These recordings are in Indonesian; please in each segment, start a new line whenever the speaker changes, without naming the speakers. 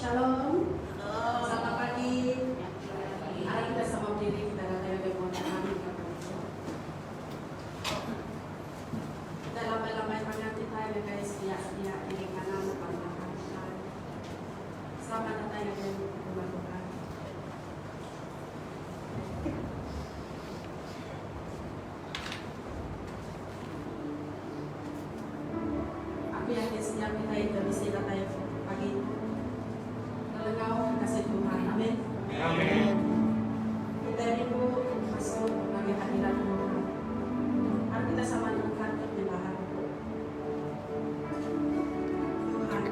Shalom. Selamat pagi. Mari kita sama berdiri, kita datang ke Tuhan. Dalam lambai pengantin tayo guys, dia ini kanan pandangan kita. Selamat datang ke rumah Tuhan. Aku yakin setiap kita itu bisa datang pagi itu. Engkau kasih Tuhan, amin.
Amin.
Kita ini masuk bagi hadirat Tuhan. Mari kita sama Tuhan berdoa. Tuhan,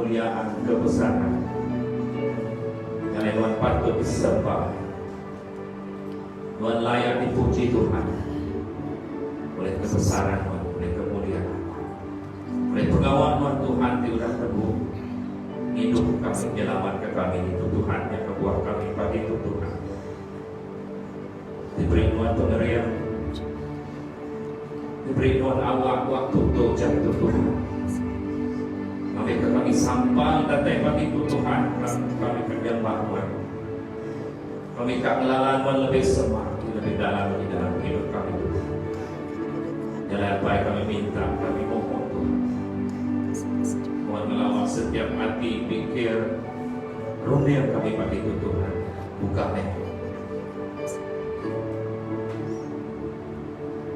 kemuliaan, kebesaran. Karena Tuhan patut disembah, Tuhan layak dipuji Tuhan oleh kebesaran Tuhan, oleh kemuliaan, oleh pengawalan Tuhan di udah teguh hidup kami, menyelamatkan kami itu Tuhan yang kebuah kami pagi itu Tuhan. Diberi Tuhan pengerian, diberi Tuhan awak waktu untuk jatuh Tuhan. Kami sampai datang pagi itu Tuhan, kami kerja bangun. Kami tak ngelawan lebih semak, lebih dalam di dalam hidup kami Tuhan. Jalan apa yang kami minta, kami mohon Tuhan. Mohon melawan setiap hati, pikir, rohani yang kami pagi itu Tuhan. Buka mereka.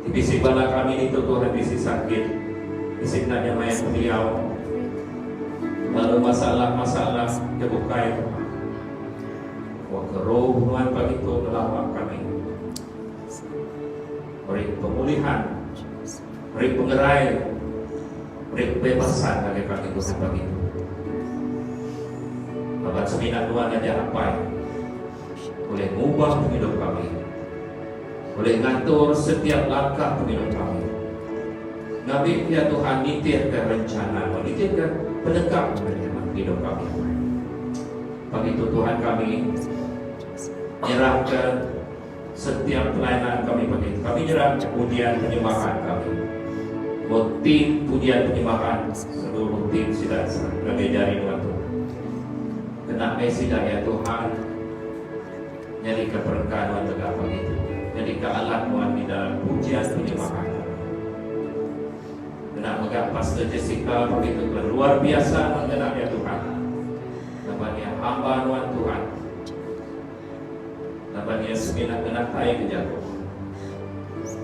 Di bisi bala kami itu Tuhan, bisi sakit, bisi nak yang main beliau. Lalu masalah-masalah terbukai Tuhan. Waktu roh Tuhan pagi itu melawak kami. Beri pemulihan, beri pengerai, beri kebebasan bagi kami Tuhan pagi itu. Bapak semina Tuhan ada apa boleh mengubah hidup kami, boleh ngatur setiap langkah hidup kami. Nabi ya Tuhan nitirkan rencana, nitirkan penegak hidup kami. Pagi itu Tuhan kami menyerahkan setiap pelayanan kami pagi itu. Kami menyerahkan pujian penyembahan kami. Buat tim pujian penyembahan seluruh tim sudah kami dari Tuhan. Kena mesida ya Tuhan. Jadi keberkahan Tuhan tegak pagi itu. Jadi kealat Tuhan di dalam pujian penyembahan. Kena megah Pastor Jessica begitu Tuhan. Luar biasa mengenal ya Tuhan. Namanya hamba Tuhan. Namanya semina kena tai kejatuh.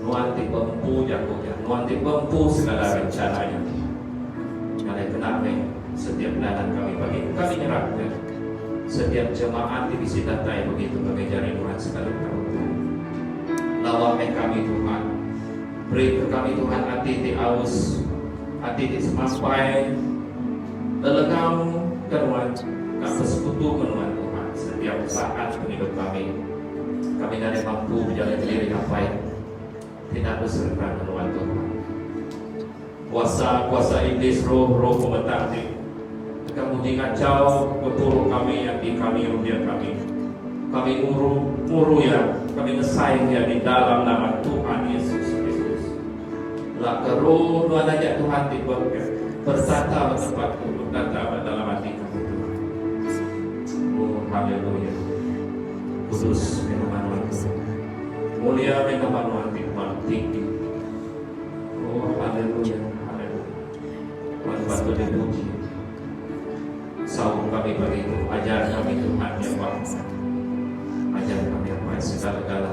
Nuanti pempu jatuhnya, nuanti pempu segala rencananya. Karena kenapa setiap pelayanan kami bagi kami nyerahkan setiap jemaat di bisi datai begitu kami jari Tuhan segala tahun. Lawan kami Tuhan, beri ke kami Tuhan hati di aus, hati di semampai, telegam kenuan, tak bersekutu kenuan Tuhan setiap saat hidup kami. Kami dari mampu menjalani diri sampai tidak beserta kenuan Tuhan. Kuasa iblis, roh pemetang kamu dikacau betul kami yang di kami rupiah kami muru ya, kami ngesaing ya di dalam nama Tuhan Yesus Kristus. Lah keruh Tuhan aja Tuhan diberkat bersata tempat berkata dalam hati kami Tuhan. Oh haleluya. Kudus memang Tuhan, mulia memang Tuhan tinggi. Oh haleluya, haleluya. Tuhan patut dipuji. Saum kami bagi itu, ajar kami Tuhan yang bangsa, ajar kami apa segala-gala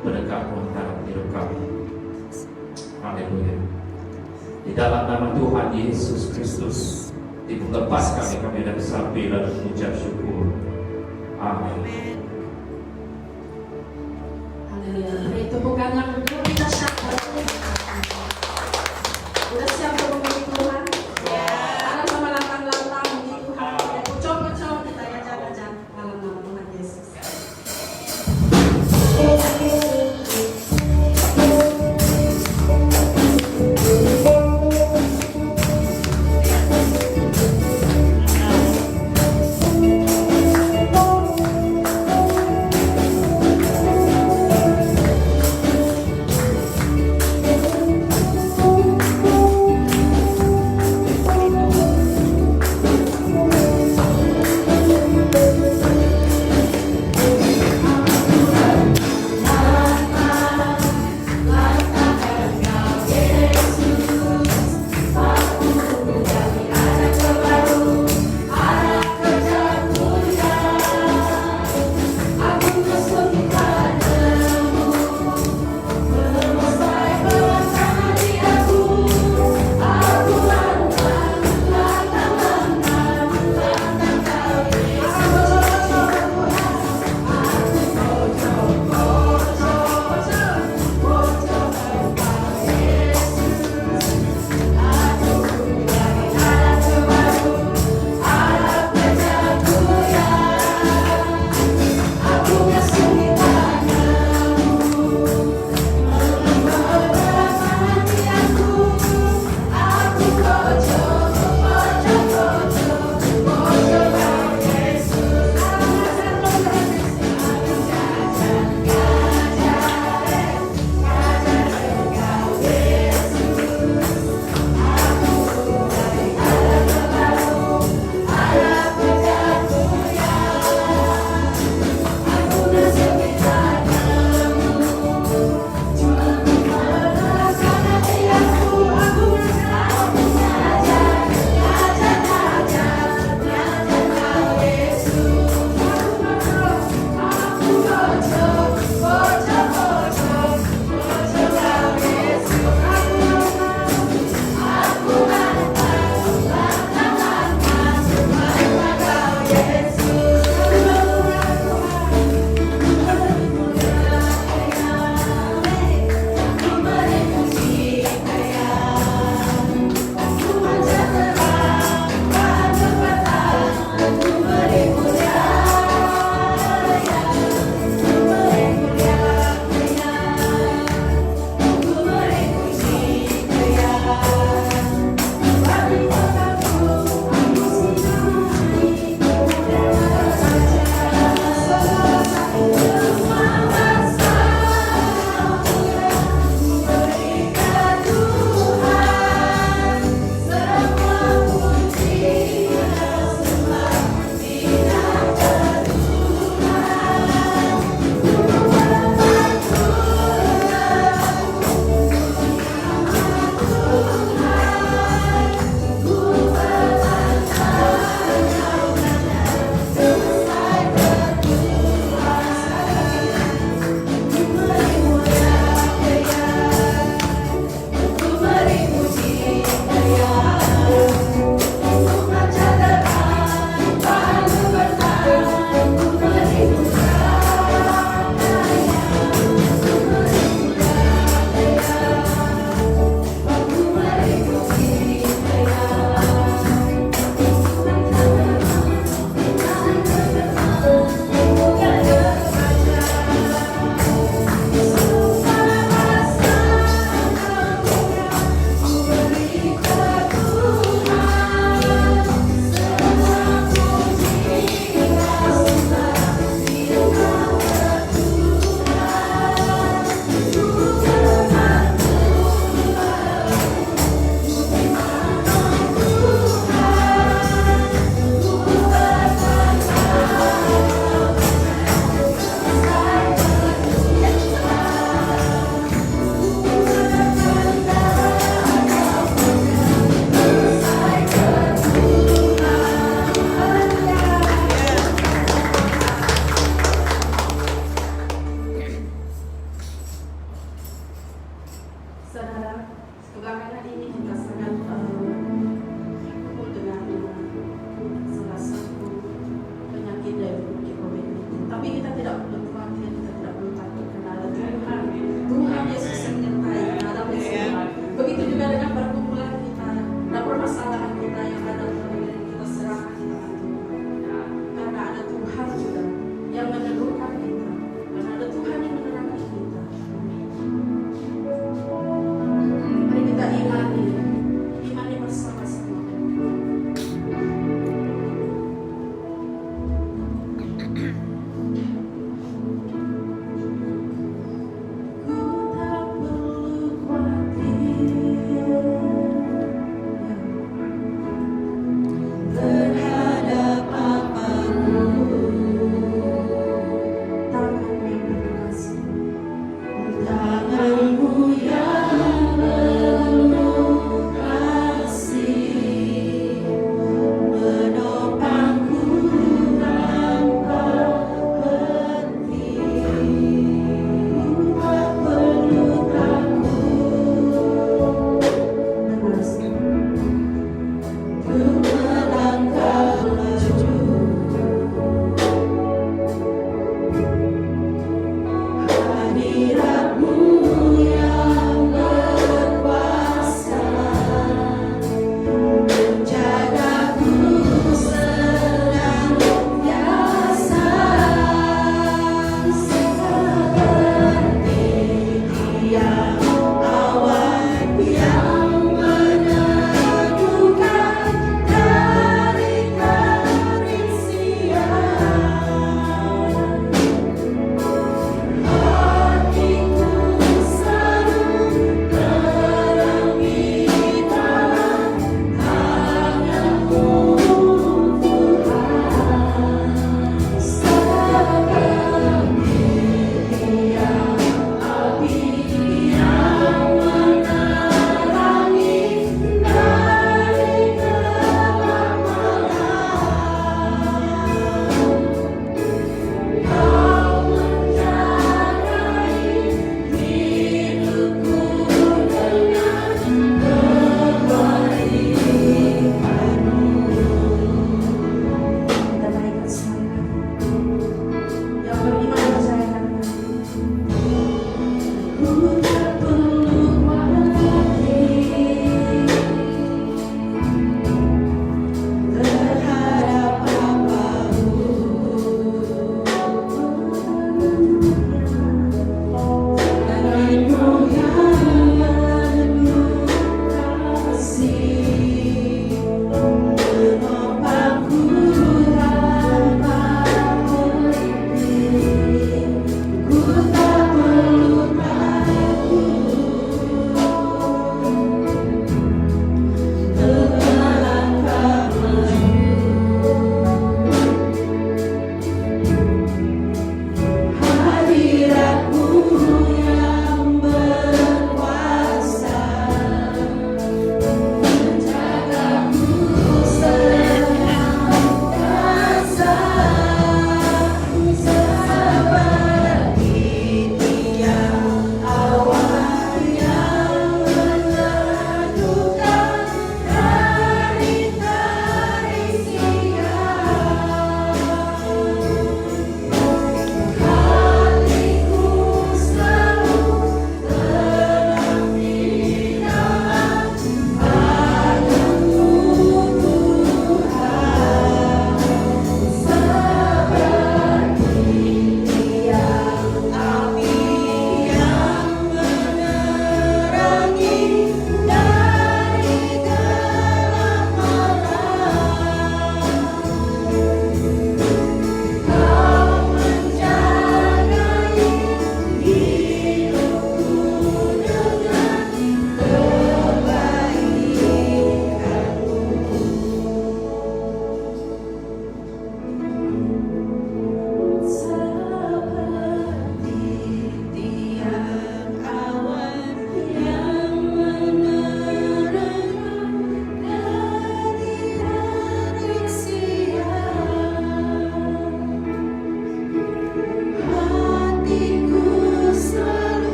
penegak dalam hidup kami. Haleluya. Di dalam nama Tuhan Yesus Kristus, dilepas kami dari sapi lalu mengucap syukur. Amin.
Haleluya. Itu bukan yang dulu kita siap. Udah siap untuk memuji Tuhan? Ya. Ada sama lantang-lantang memuji Tuhan. Ada pucuk-pucuk kita gajah-gajah dalam nama Tuhan Yesus.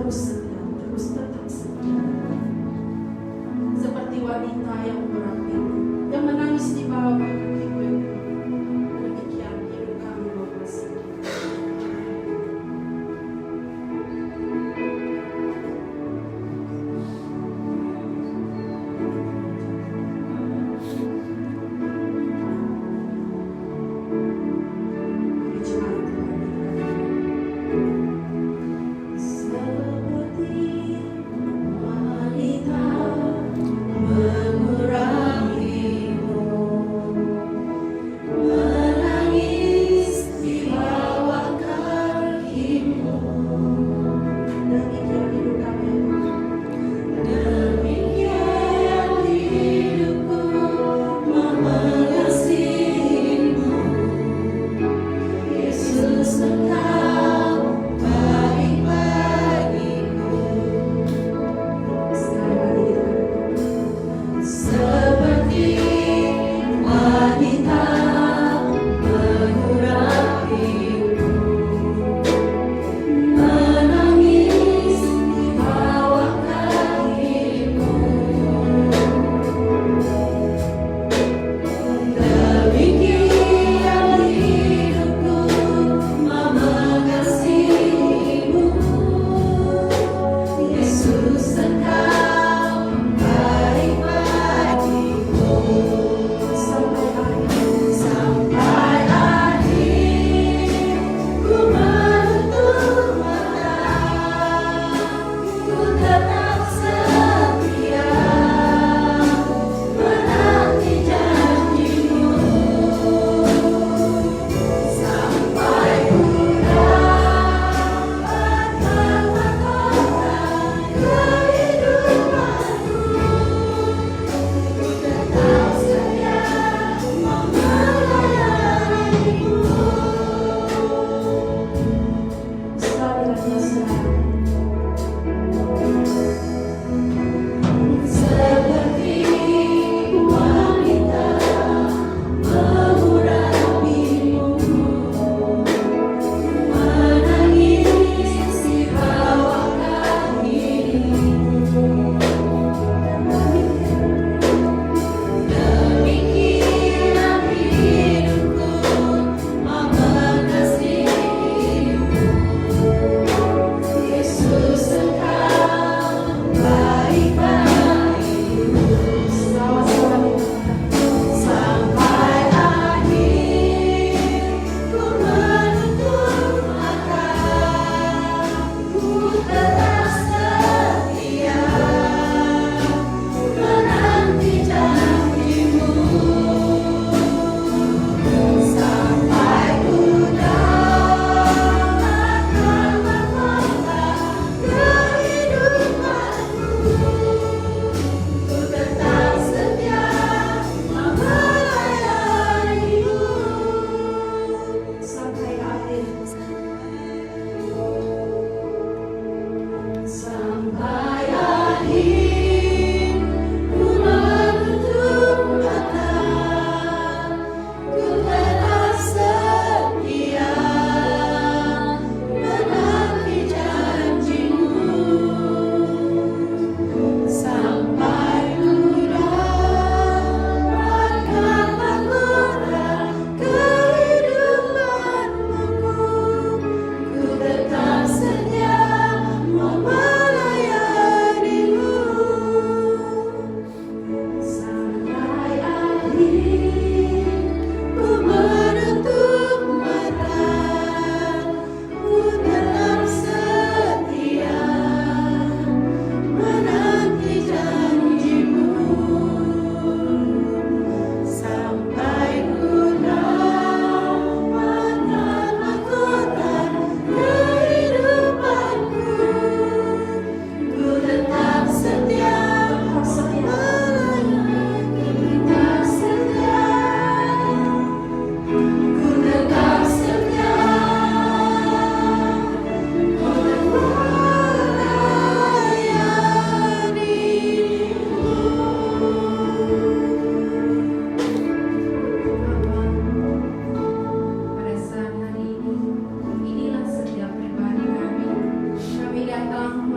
terus setia, terus tetap setia. Seperti wanita yang merapi, yang menangis di bawah kaki ibu. Demikian hidup kami Bapak.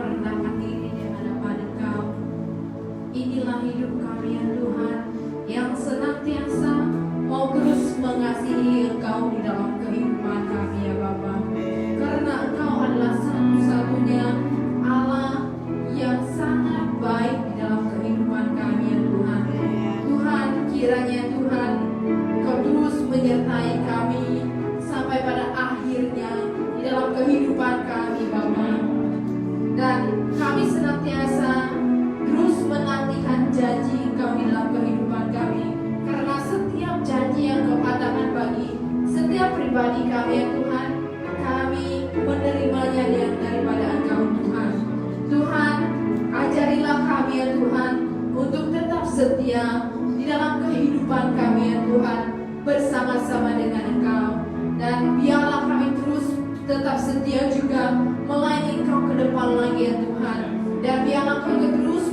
merendahkan diri di hadapan Engkau. Inilah hidup kami ya Tuhan, yang senantiasa mau terus mengasihi Engkau di dalam kehidupan kami ya Bapa. Karena Engkau adalah satu-satunya Allah yang sangat baik di dalam kehidupan kami ya Tuhan. Tuhan, kiranya Tuhan Kau terus menyertai kami sampai pada akhirnya di dalam kehidupan kami Bapa. Dan kami senantiasa terus menantikan janji Engkau di dalam kehidupan kami. Karena setiap janji yang Kau katakan bagi setiap pribadi kami ya Tuhan, kami menerimanya daripada Engkau Tuhan. Tuhan, ajarilah kami ya Tuhan untuk tetap setia di dalam kehidupan kami ya Tuhan, bersama-sama dengan Engkau. Dan biarlah kami terus tetap setia juga melayani Engkau ke depan lagi ya Tuhan. Dan biarlah Kau terus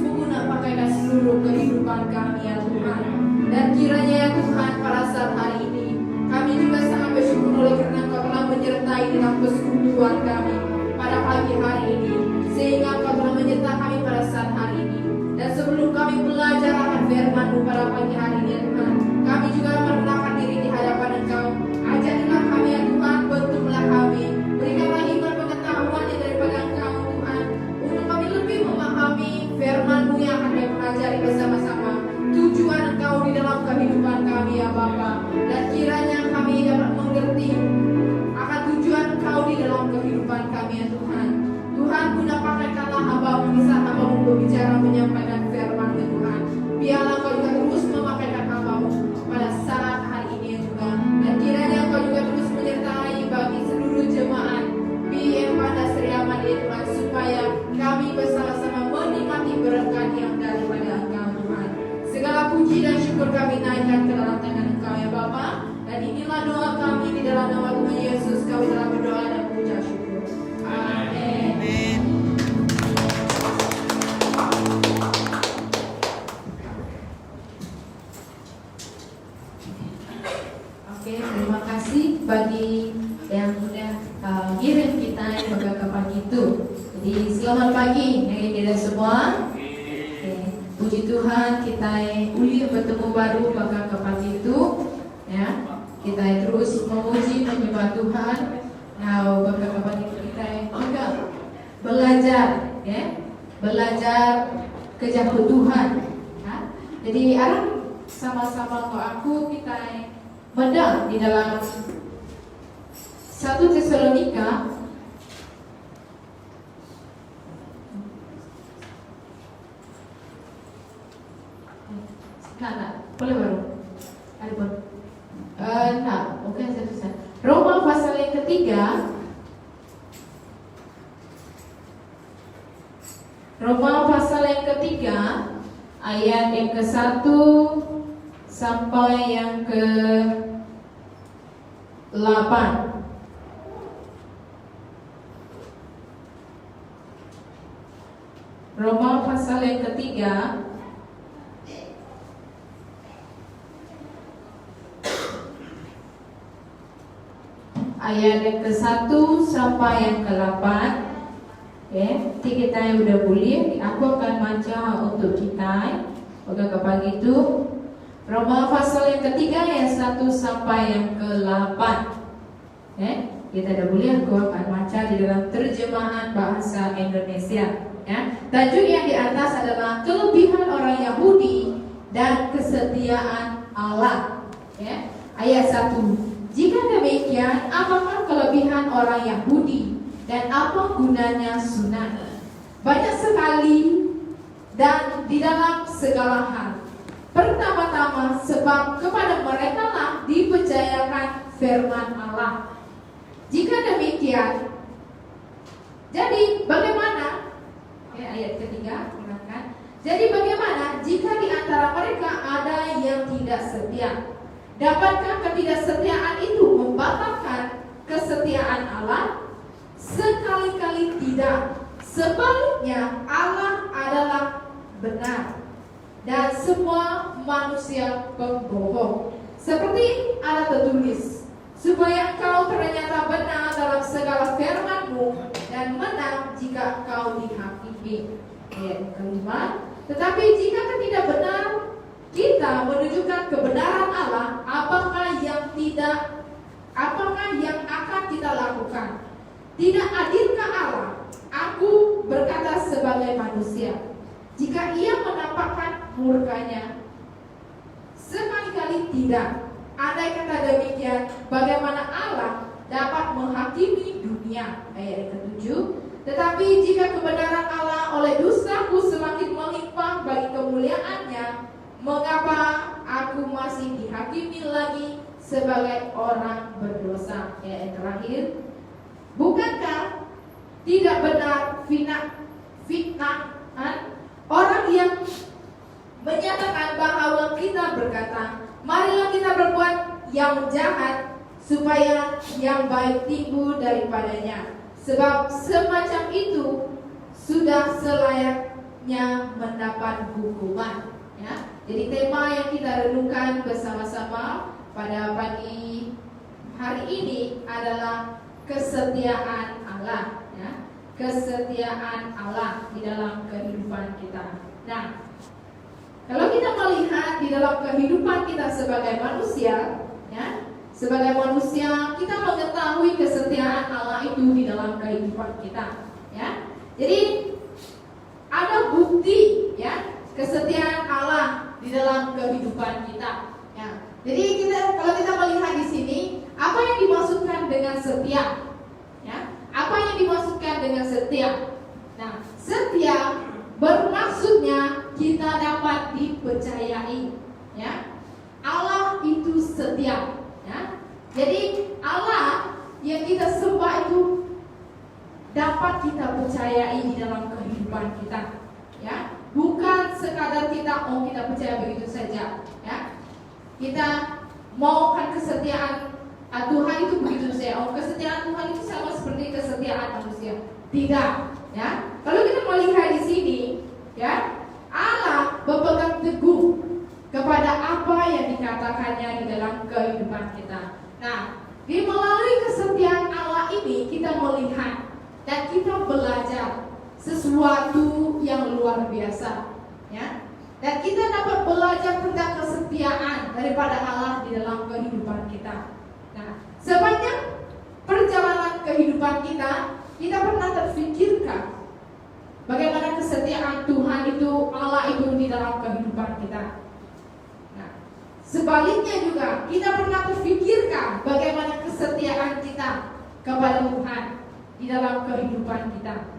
pakaikan seluruh kehidupan kami ya Tuhan. Dan kiranya ya Tuhan, pada saat hari ini kami juga sangat bersyukur oleh karena Kau telah menyertai dalam persekutuan kami pada pagi hari ini, sehingga Kau telah menyertai kami pada saat hari ini. Dan sebelum kami belajar akan firman-Mu pada pagi hari ini ya Tuhan, kami juga merendahkan diri di hadapan Engkau. Ajarilah kami ya Tuhan, bentuklah kami, berikanlah iman pengetahuan yang daripada Engkau Tuhan, untuk kami lebih memahami firman-Mu yang akan kami pelajari bersama-sama. Tujuan Engkau di dalam kehidupan kami ya Bapa. Dan kiranya kami dapat mengerti akan tujuan Engkau di dalam kehidupan kami ya Tuhan. Tuhan, guna pakaikanlah hamba-Mu di saat hamba-Mu berbicara menyampaikan firman-Mu Tuhan. Biarlah Kau juga terus memakaikan hamba-Mu pada saat hari ini ya Tuhan. Dan kiranya Kau juga terus menyertai bagi seluruh jemaat BM Pandasri Aman ya Tuhan, supaya kami bersama-sama menikmati berkat yang daripada Engkau Tuhan. Segala puji dan syukur kami naikkan ke dalam tangan Engkau ya Bapa. Dan inilah doa kami di dalam nama Tuhan Yesus. Kami telah berdoa dan mengucap syukur. Amin. Oke, terima kasih bagi yang sudah kirim kita pada pagi itu. Jadi selamat pagi bagi kita semua. Puji Tuhan, kita uli bertemu baru pada pagi itu. Ya, kita terus memuji menyembah Tuhan. Nah, pada pagi itu kita juga belajar, ya, belajar kejahat Tuhan. Ya. Jadi arah sama-sama aku kita medang di dalam 1 Tesalonika boleh baru ada pun oke saya Roma pasal yang ketiga. Roma pasal yang ketiga ayat yang ke-1 sampai yang ke-8. Roma pasal yang ketiga ayat yang ke-1 sampai yang ke-8. Okay. Nanti kita yang udah boleh, aku akan baca untuk kita pada pagi itu. Roma pasal yang ketiga ayat 1 sampai yang ke-8. Okay. Kita udah boleh, aku akan baca di dalam terjemahan bahasa Indonesia. Ya. Tajuk yang di atas adalah kelebihan orang Yahudi dan kesetiaan Allah. Ya. Ayat 1. Jika demikian, apakah kelebihan orang Yahudi dan apa gunanya sunat? Banyak sekali dan di dalam segala hal. Pertama-tama sebab kepada mereka lah dipercayakan firman Allah. Jika demikian, jadi bagaimana? Ayat ketiga, silakan. Jadi bagaimana jika di antara mereka ada yang tidak setia? Dapatkah ketidaksetiaan itu membatalkan kesetiaan Allah? Sekali-kali tidak. Sebaliknya Allah adalah benar dan semua manusia pembohong. Seperti ada tertulis, supaya engkau ternyata benar dalam segala firman-Mu dan menang jika engkau dihakimi. ini. Ayat yang kelima, tetapi jika tidak benar kita menunjukkan kebenaran Allah, apakah yang akan kita lakukan? Tidak adilkah Allah? Aku berkata sebagai manusia, jika ia menampakkan murkanya? Sekali-kali tidak. Andai kata demikian, bagaimana Allah dapat menghakimi dunia? Ayat yang ketujuh, tetapi jika kebenaran Allah oleh dustaku semakin melimpah bagi kemuliaannya, mengapa aku masih dihakimi lagi sebagai orang berdosa? Ayat yang terakhir, bukankah tidak benar fitnahan orang yang menyatakan bahwa kita berkata, marilah kita berbuat yang jahat supaya yang baik timbul daripadanya. Sebab semacam itu sudah selayaknya mendapat hukuman. Ya. Jadi tema yang kita renungkan bersama-sama pada pagi hari ini adalah kesetiaan Allah. Ya. Kesetiaan Allah di dalam kehidupan kita. Nah, kalau kita melihat di dalam kehidupan kita sebagai manusia, ya, sebagai manusia kita mengetahui kesetiaan Allah itu di dalam kehidupan kita, ya. Jadi ada bukti, ya, kesetiaan Allah di dalam kehidupan kita, ya. Jadi kalau kita melihat di sini, apa yang dimaksudkan dengan setia, ya? Apa yang dimaksudkan dengan setia? Nah, setia bermaksudnya kita dapat dipercayai, ya. Allah itu setia, ya. Jadi Allah yang kita sembah itu dapat kita percayai di dalam kehidupan kita, ya. Bukan sekadar kita percaya begitu saja, ya. Kita maukan kesetiaan Tuhan itu begitu saja. Kesetiaan Tuhan itu sama seperti kesetiaan manusia. Tidak, ya. Kalau kita melihat di sini, ya, Allah berpegang teguh kepada apa yang dikatakannya di dalam kehidupan kita. Nah, melalui kesetiaan Allah ini kita melihat dan kita belajar sesuatu yang luar biasa, ya. Dan kita dapat belajar tentang kesetiaan daripada Allah di dalam kehidupan kita. Nah, sepanjang perjalanan kehidupan kita pernah terfikirkan bagaimana kesetiaan Tuhan itu, Allah itu di dalam kehidupan kita. Nah, sebaliknya juga kita pernah terfikirkan bagaimana kesetiaan kita kepada Tuhan di dalam kehidupan kita.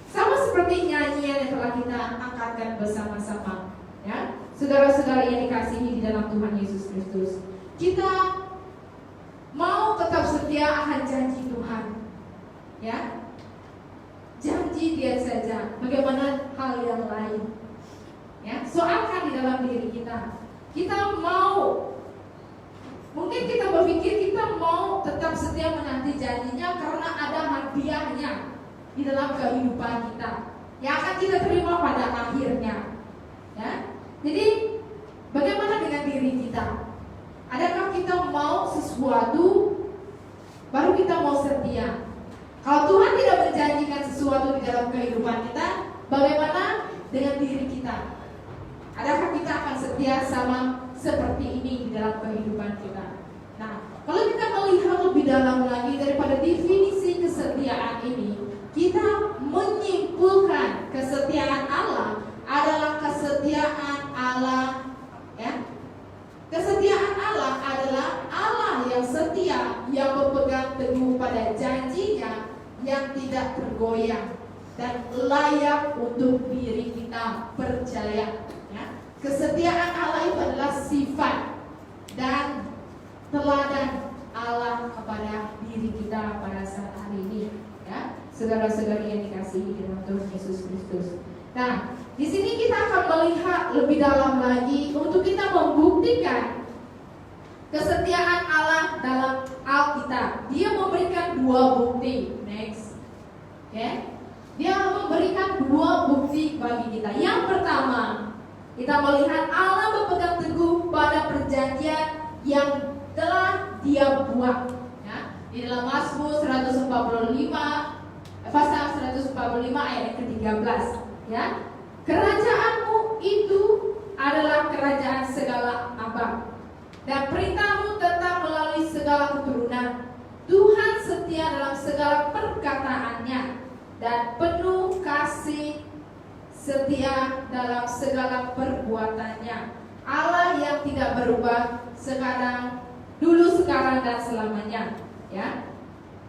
Sama seperti nyanyian yang telah kita angkatkan bersama-sama, ya, saudara-saudara yang dikasihi di dalam Tuhan Yesus Kristus. Kita mau tetap setia akan janji Tuhan, ya. Janji Dia saja. Bagaimana hal yang lain, ya. Soalkan di dalam diri kita. Kita mau, mungkin kita berpikir kita mau tetap setia menanti janjinya karena ada hadiahnya di dalam kehidupan kita yang akan kita terima pada akhirnya, ya. Jadi bagaimana dengan diri kita? Adakah kita mau sesuatu baru kita mau setia? Kalau Tuhan tidak menjanjikan sesuatu di dalam kehidupan kita, bagaimana dengan diri kita? Adakah kita akan setia sama seperti ini di dalam kehidupan kita? Nah, kalau kita melihat lebih dalam lagi daripada definisi kesetiaan ini, kita menyimpulkan kesetiaan Allah adalah kesetiaan Allah, ya. Kesetiaan Allah adalah Allah yang setia, yang berpegang teguh pada janjinya, yang tidak tergoyah dan layak untuk diri kita percaya, ya. Kesetiaan Allah itu adalah sifat dan teladan Allah kepada diri kita pada saat hari ini, ya, saudara-saudari yang dikasihi dalam Tuhan Yesus Kristus. Nah, di sini kita akan melihat lebih dalam lagi untuk kita membuktikan kesetiaan Allah dalam Alkitab. Dia memberikan dua bukti. Next, oke? Dia memberikan dua bukti bagi kita. Yang pertama, kita melihat Allah berpegang teguh pada perjanjian yang telah Dia buat. Ya, di dalam Mazmur 145 pasal 145 ayat yang ke-13, ya. Kerajaanmu itu adalah kerajaan segala abad, dan perintahmu tetap melalui segala keturunan. Tuhan setia dalam segala perkataannya, dan penuh kasih setia dalam segala perbuatannya. Allah yang tidak berubah, sekarang, dulu, sekarang, dan selamanya. Ya.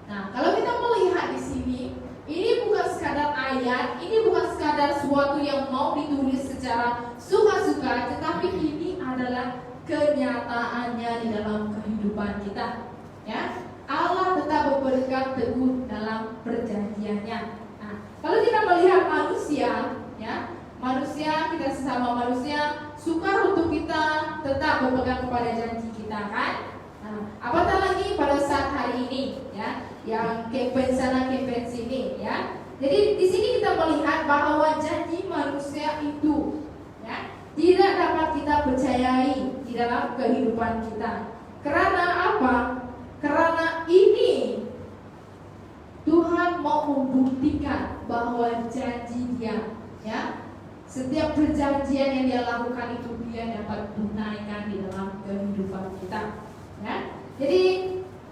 Nah, kalau kita melihat di sini, ini bukan sekadar ayat, ini bukan sekadar sesuatu yang mau ditulis secara suka-suka, tetapi ini adalah kenyataannya di dalam kehidupan kita. Ya, Allah tetap berpegang teguh dalam perjanjiannya. Nah, kalau kita melihat manusia, ya, manusia, kita sesama manusia, sukar untuk kita tetap berpegang kepada janji kita, kan? Nah, apatah lagi pada saat hari ini, ya, yang campaign sana, campaign sini, ya. Jadi di sini kita melihat bahwa janji manusia itu, ya, tidak dapat kita percayai di dalam kehidupan kita. Karena apa? Karena ini Tuhan mau membuktikan bahwa janji Dia, ya, setiap perjanjian yang Dia lakukan itu Dia dapat tunaikan di dalam kehidupan kita, ya. Jadi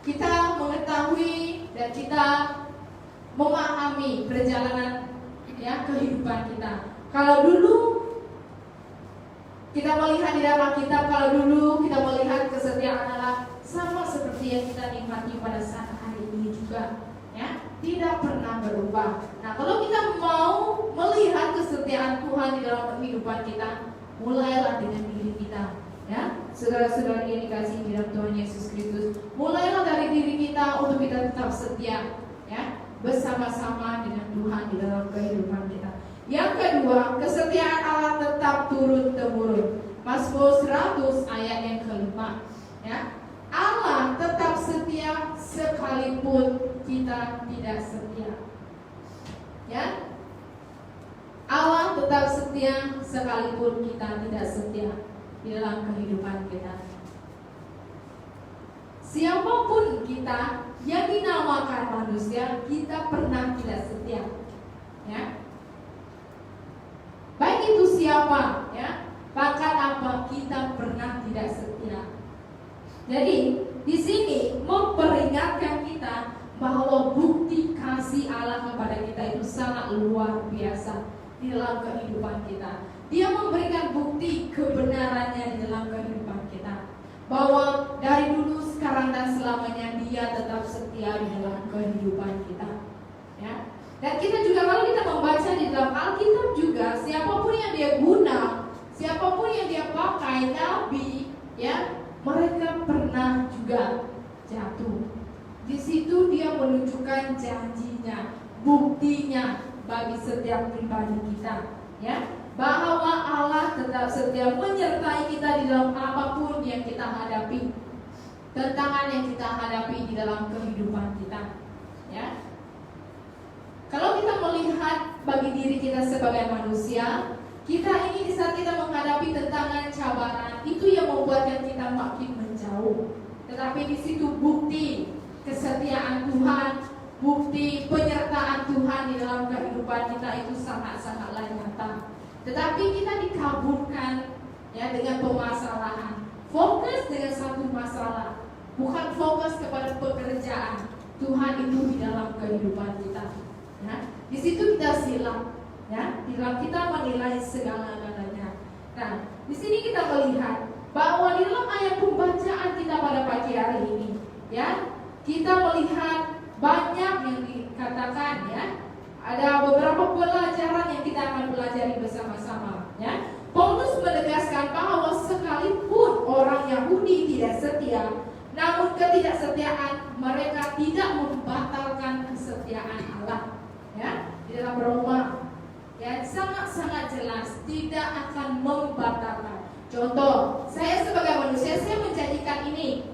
kita mengetahui dan kita memahami perjalanan, ya, kehidupan kita. Kalau dulu kita melihat di dalam kitab, kalau dulu kita melihat kesetiaan Allah sama seperti yang kita nikmati pada saat hari ini juga, ya, tidak pernah berubah. Nah, kalau kita mau melihat kesetiaan Tuhan di dalam kehidupan kita, mulailah dengan diri kita, ya, saudara-saudara yang dikasihi di dalam Tuhan Yesus Kristus. Mulailah dari diri kita untuk kita tetap setia, ya, bersama-sama dengan Tuhan di dalam kehidupan kita. Yang kedua, kesetiaan Allah tetap turun-temurun. Mazmur 100 ayat yang ke-5, ya. Allah tetap setia sekalipun kita tidak setia, ya. Allah tetap setia sekalipun kita tidak setia di dalam kehidupan kita. Siapapun kita yang dinamakan manusia, kita pernah tidak setia, ya. Baik itu siapa, ya, bahkan apa, kita pernah tidak setia. Jadi di sini memperingatkan kita bahwa bukti kasih Allah kepada kita itu sangat luar biasa di dalam kehidupan kita. Dia memberikan bukti kebenarannya di dalam kehidupan kita, bahwa dari dulu, sekarang, dan selamanya Dia tetap setia di dalam kehidupan kita, ya. Dan kita juga, kalau kita membaca di dalam Alkitab juga, siapapun yang Dia guna, siapapun yang Dia pakai, nabi, ya, mereka pernah juga jatuh. Di situ Dia menunjukkan janjinya, buktinya bagi setiap pribadi kita, ya, bahwa Allah tetap setia menyertai kita di dalam apapun yang kita hadapi, tantangan yang kita hadapi di dalam kehidupan kita, ya. Kalau kita melihat bagi diri kita sebagai manusia, kita ini di saat kita menghadapi tantangan, cabaran, itu yang membuatkan kita makin menjauh. Tetapi di situ bukti kesetiaan Tuhan, bukti penyertaan Tuhan di dalam kehidupan kita itu sangat-sangatlah nyata. Tetapi kita dikaburkan, ya, dengan permasalahan. Fokus dengan satu masalah, bukan fokus kepada pekerjaan Tuhan itu di dalam kehidupan kita. Ya, di situ kita silap, ya, di dalam kita menilai segala-galanya. Nah, di sini kita melihat bahwa di dalam ayat pembacaan kita pada pagi hari ini, ya, kita melihat banyak yang dikatakan, ya. Ada beberapa pelajaran yang kita akan pelajari bersama-sama, ya. Paulus menegaskan bahwa sekalipun orang Yahudi tidak setia, namun ketidaksetiaan mereka tidak membatalkan kesetiaan Allah, ya. Di dalam Roma, ya, sangat-sangat jelas tidak akan membatalkan. Contoh, saya sebagai manusia, saya menjanjikan ini.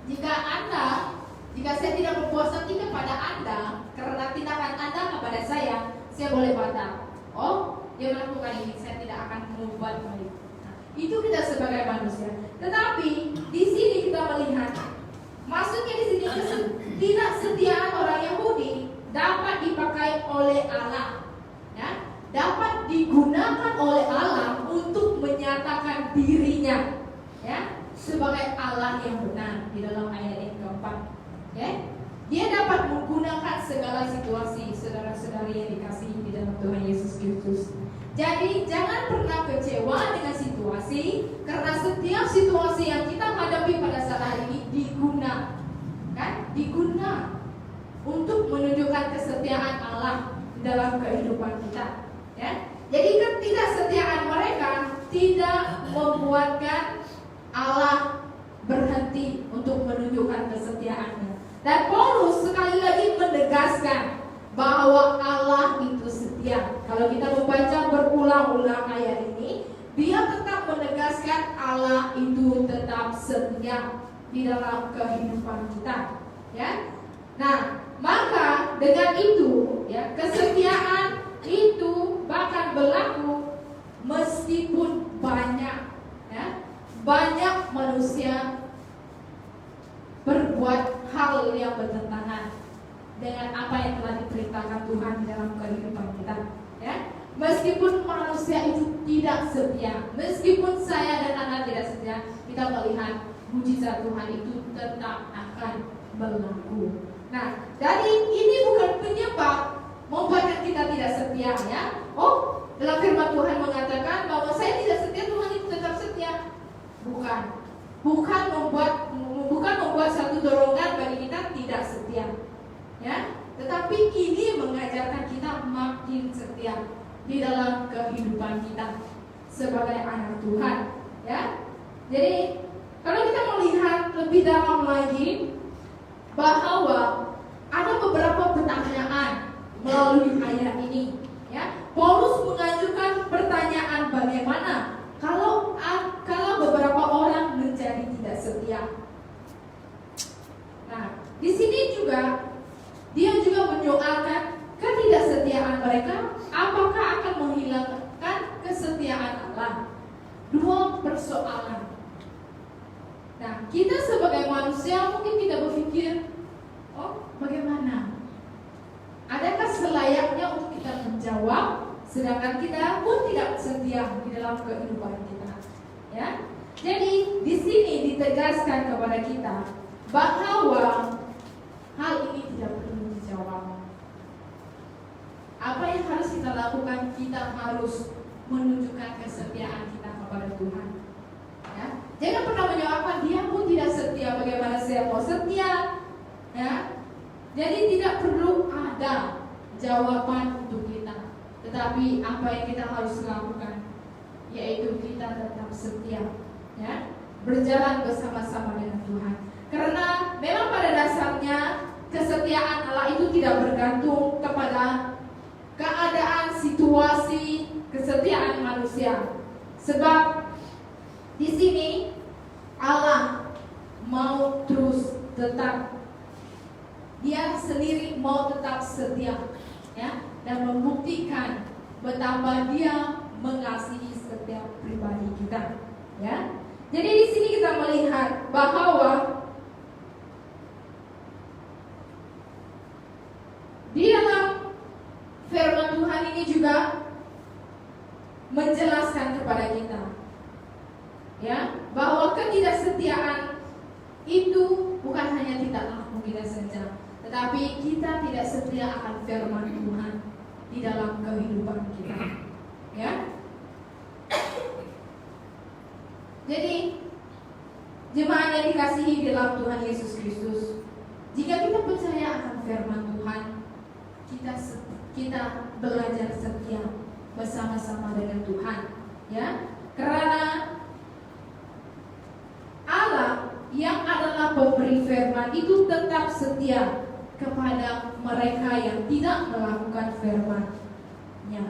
Jika saya tidak berpuas hati kepada Anda karena tindakan Anda kepada saya boleh batal. Oh, dia melakukan ini, saya tidak akan membuat balik. Nah, itu kita sebagai manusia. Tetapi di sini kita melihat, maksudnya di sini ketidaksetiaan orang Yahudi dapat dipakai oleh Allah, ya, dapat digunakan oleh Allah untuk menyatakan dirinya, ya, sebagai Allah yang benar di dalam ayat yang keempat. Ya, dia dapat menggunakan segala situasi, saudara-saudari yang dikasihi di dalam Tuhan Yesus Kristus. Jadi jangan pernah kecewa dengan situasi, karena setiap situasi yang kita hadapi pada saat hari ini diguna untuk menunjukkan kesetiaan Allah dalam kehidupan kita. Ya, jadi ketidaksetiaan mereka tidak membuatkan Allah berhenti untuk menunjukkan kesetiaannya. Dan Paulus sekali lagi menegaskan bahwa Allah itu setia. Kalau kita membaca berulang-ulang ayat ini, dia tetap menegaskan Allah itu tetap setia di dalam kehidupan kita. Ya, nah maka dengan itu, ya, kesetiaan itu bahkan berlaku meskipun banyak manusia berbuat hal yang bertentangan dengan apa yang telah diperintahkan Tuhan di dalam kehidupan kita. Ya, meskipun manusia itu tidak setia, meskipun saya dan Anda tidak setia, kita melihat mujizat Tuhan itu tetap akan berlaku. Nah, jadi ini bukan penyebab membuat kita tidak setia, ya. Oh, dalam firman Tuhan mengatakan bahwa saya tidak setia, Tuhan itu tetap setia. Bukan membuat satu dorongan bagi kita tidak setia, ya. Tetapi ini mengajarkan kita makin setia di dalam kehidupan kita sebagai anak Tuhan, ya. Jadi kalau kita melihat lebih dalam lagi bahwa ada beberapa pertanyaan melalui ayat ini, ya. Paulus mengajukan pertanyaan bagaimana kalau beberapa orang menjadi tidak setia. Nah, di sini juga dia juga menyoalkan ketidaksetiaan mereka, apakah akan menghilangkan kesetiaan Allah? Dua persoalan. Nah, kita sebagai manusia mungkin kita berpikir, oh, bagaimana? Adakah selayaknya untuk kita menjawab, sedangkan kita pun tidak setia di dalam kehidupan kita? Ya, jadi di sini ditegaskan kepada kita bahwa hal ini tidak perlu dijawab. Apa yang harus kita lakukan? Kita harus menunjukkan kesetiaan kita kepada Tuhan. Ya, jangan pernah menjawabkan dia pun tidak setia, bagaimana saya mau setia? Ya, jadi tidak perlu ada jawaban untuk kita, tetapi apa yang kita harus lakukan, yaitu kita tetap setia, ya, berjalan bersama-sama dengan Tuhan. Karena memang pada dasarnya kesetiaan Allah itu tidak bergantung kepada keadaan, situasi, kesetiaan manusia. Sebab di sini Allah mau terus tetap, dia sendiri mau tetap setia, ya, dan membuktikan betapa dia mengasihi setiap pribadi kita, ya. Jadi di sini kita melihat bahwa di dalam firman Tuhan ini juga menjelaskan kepada kita, ya, bahwa ketidaksetiaan itu bukan hanya tidak laku kita saja, tetapi kita tidak setia akan firman Tuhan di dalam kehidupan kita, ya. Jadi jemaat yang dikasihi di dalam Tuhan Yesus Kristus, jika kita percaya akan firman Tuhan, kita belajar setia bersama-sama dengan Tuhan, ya. Karena Allah yang adalah pemberi firman itu tetap setia kepada mereka yang tidak melakukan firman-Nya,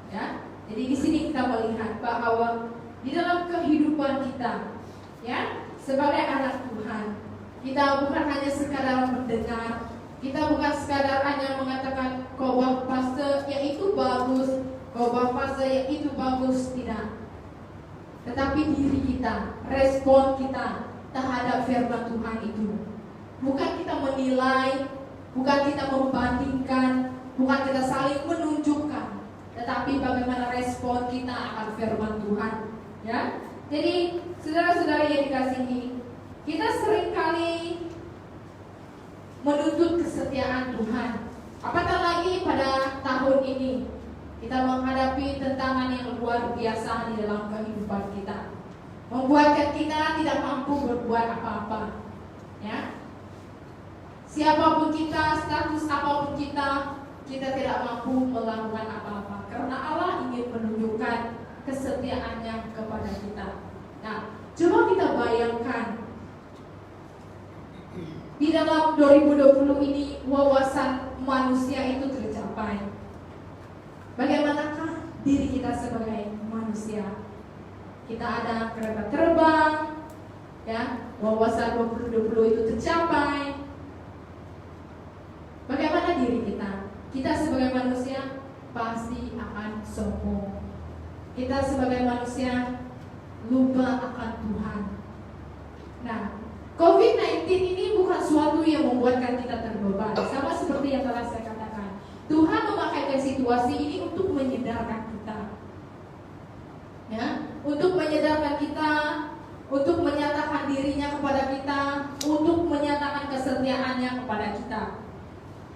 ya. Jadi di sini kita melihat bahwa di dalam kehidupan kita, ya, sebagai anak Tuhan, kita bukan hanya sekadar mendengar, kita bukan sekadar hanya mengatakan khotbah pastor yang itu bagus, khotbah pastor yang itu bagus, tidak. Tetapi diri kita, respon kita terhadap firman Tuhan itu, bukan kita menilai bukan kita membandingkan, bukan kita saling menunjukkan, tetapi bagaimana respon kita akan firman Tuhan. Ya, jadi saudara-saudari yang dikasihi, kita seringkali menuntut kesetiaan Tuhan. Apatah lagi pada tahun ini kita menghadapi tantangan yang luar biasa di dalam kehidupan kita, membuatkan kita tidak mampu berbuat apa-apa. Ya, siapapun kita, status apapun kita tidak mampu melakukan apa-apa karena Allah ingin menunjukkan kesetiaannya kepada kita. Nah, coba kita bayangkan di dalam 2020 ini wawasan manusia itu tercapai. Bagaimanakah diri kita sebagai manusia? Kita ada kereta terbang, ya, wawasan 2020 itu tercapai. Bagaimana diri kita? Kita sebagai manusia pasti akan sombong. Kita sebagai manusia lupa akan Tuhan. Nah, COVID-19 ini bukan suatu yang membuatkan kita terbeban. Sama seperti yang telah saya katakan, Tuhan memakaikan situasi ini untuk menyadarkan kita, ya, untuk menyadarkan kita, untuk menyatakan dirinya kepada kita, untuk menyatakan kesetiaannya kepada kita.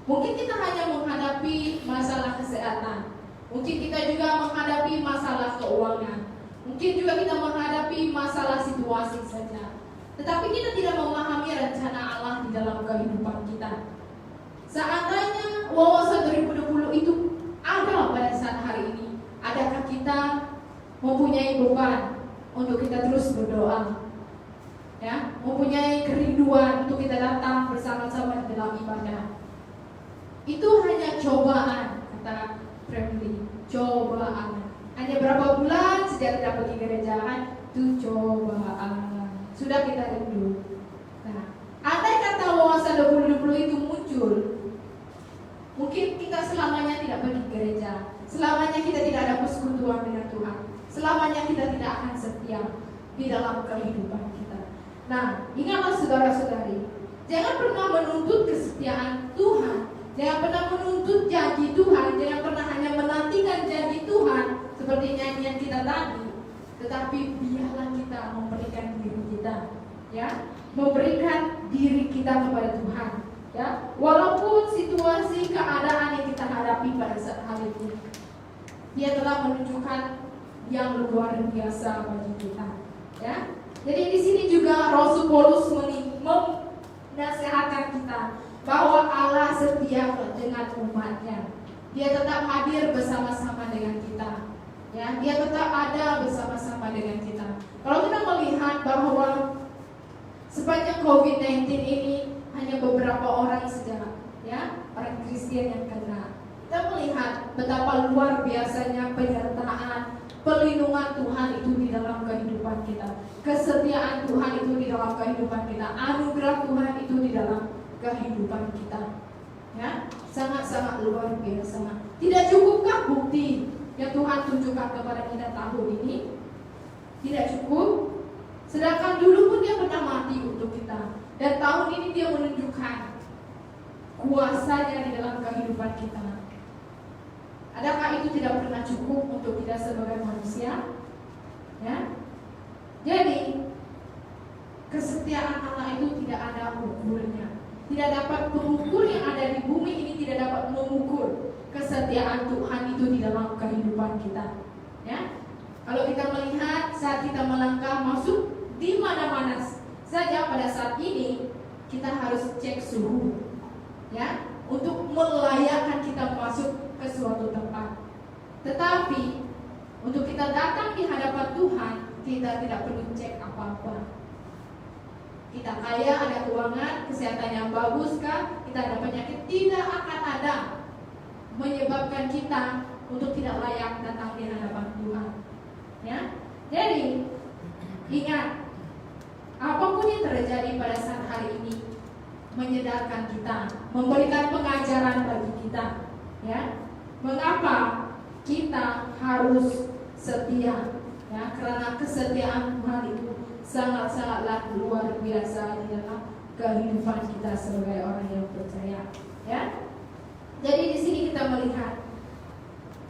Mungkin kita hanya menghadapi masalah kesehatan, mungkin kita juga menghadapi masalah keuangan, mungkin juga kita menghadapi masalah situasi saja. Tetapi kita tidak memahami rencana Allah di dalam kehidupan kita. Seandainya wawasan 2020 itu ada pada saat hari ini, adakah kita mempunyai beban untuk kita terus berdoa, ya, mempunyai kerinduan untuk kita datang bersama-sama di dalam ibadah? Itu hanya cobaan, kata Friendly, cobaan. Hanya berapa bulan sejak tidak pergi gereja, kan? Itu cobaan. Sudah kita rindu. Nah, andai kata wawasan 2020 itu muncul, mungkin kita selamanya tidak pergi gereja, selamanya kita tidak ada persekutuan dengan Tuhan, selamanya kita tidak akan setia di dalam kehidupan kita. Nah, ingatlah saudara-saudari, jangan pernah menuntut kesetiaan Tuhan, jangan pernah menuntut janji Tuhan, jangan pernah hanya menantikan janji Tuhan seperti nyanyian kita tadi, tetapi biarlah kita memberikan diri kita, ya, memberikan diri kita kepada Tuhan, ya, walaupun situasi keadaan yang kita hadapi pada saat hari ini, Dia telah menunjukkan yang luar biasa bagi kita, ya. Jadi di sini juga Rasul Paulus menasihatkan kita bahwa Allah setia dengan umatnya. Dia tetap hadir bersama-sama dengan kita, ya, Dia tetap ada bersama-sama dengan kita. Kalau kita melihat bahwa sepanjang COVID-19 ini hanya beberapa orang saja, ya, orang Kristen yang kena, kita melihat betapa luar biasanya penyertaan, perlindungan Tuhan itu di dalam kehidupan kita, kesetiaan Tuhan itu di dalam kehidupan kita, anugerah Tuhan itu di dalam kehidupan kita, ya, sangat-sangat luar biasa. Tidak cukupkah bukti yang Tuhan tunjukkan kepada kita tahun ini? Tidak cukup. Sedangkan dulu pun Dia pernah mati untuk kita, dan tahun ini Dia menunjukkan kuasanya di dalam kehidupan kita. Adakah itu tidak pernah cukup untuk kita sebagai manusia? Ya. Jadi kesetiaan Allah itu tidak ada ukurnya. Tidak dapat pengukur yang ada di bumi ini tidak dapat mengukur kesetiaan Tuhan itu di dalam kehidupan kita. Ya. Kalau kita melihat saat kita melangkah masuk di mana-mana saja pada saat ini, kita harus cek suhu, ya, untuk melayakkan kita masuk ke suatu tempat. Tetapi untuk kita datang di hadapan Tuhan, kita tidak perlu cek apa-apa. Kita kaya, ada keuangan, kesehatan yang bagus kah, kita ada penyakit, tidak akan ada menyebabkan kita untuk tidak layak datang di hadapan Tuhan. Ya, jadi ingat, apapun yang terjadi pada saat hari ini menyadarkan kita, memberikan pengajaran bagi kita, ya, mengapa kita harus setia, ya, karena kesetiaan Tuhan itu sangat-sangatlah luar biasa di dalam kehidupan kita sebagai orang yang percaya. Ya. Jadi di sini kita melihat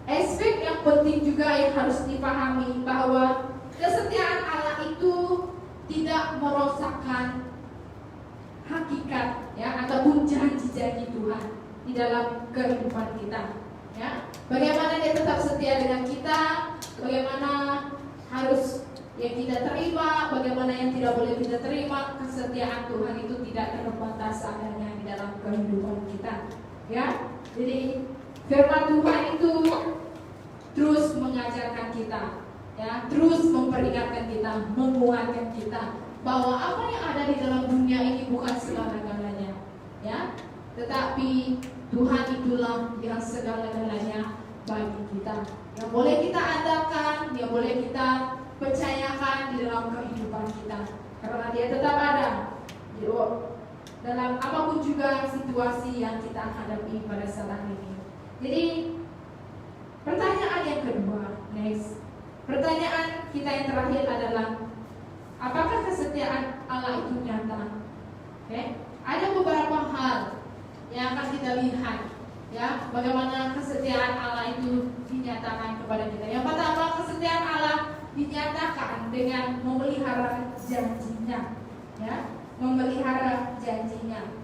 aspek yang penting juga yang harus dipahami bahwa kesetiaan Allah itu tidak merosakkan hakikat ya ataupun janji-janji Tuhan di dalam kehidupan kita. Ya, bagaimana Dia tetap setia dengan kita, bagaimana harus yang kita terima, bagaimana yang tidak boleh kita terima. Kesetiaan Tuhan itu tidak terbatas adanya di dalam kehidupan kita. Ya, jadi firman Tuhan itu terus mengajarkan kita, ya, terus memperingatkan kita, menguatkan kita bahwa apa yang ada di dalam dunia ini bukan segala-galanya, ya, tetapi Tuhan itulah yang segala-galanya bagi kita, yang boleh kita andalkan, yang boleh kita percayakan di dalam kehidupan kita, karena Dia tetap ada dalam apapun juga situasi yang kita hadapi pada saat ini. Jadi pertanyaan yang kedua, next. Pertanyaan kita yang terakhir adalah, apakah kesetiaan Allah itu nyata? Okay. Ada beberapa hal yang akan kita lihat, ya, bagaimana kesetiaan Allah itu dinyatakan kepada kita. Yang pertama, kesetiaan Allah dinyatakan dengan memelihara janjinya, ya, memelihara janjinya.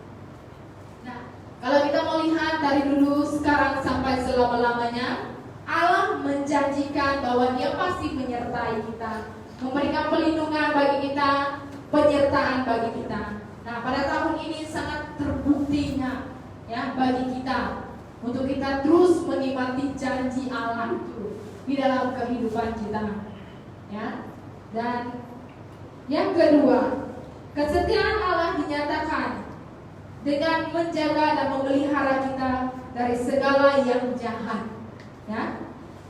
Nah, kalau kita melihat dari dulu, sekarang sampai selama-lamanya, Allah menjanjikan bahwa Dia pasti menyertai kita, memberikan perlindungan bagi kita, penyertaan bagi kita. Nah, pada tahun ini sangat terbuktinya, ya, bagi kita untuk kita terus menikmati janji Allah itu di dalam kehidupan kita, ya. Dan yang kedua, kesetiaan Allah dinyatakan dengan menjaga dan memelihara kita dari segala yang jahat. Ya,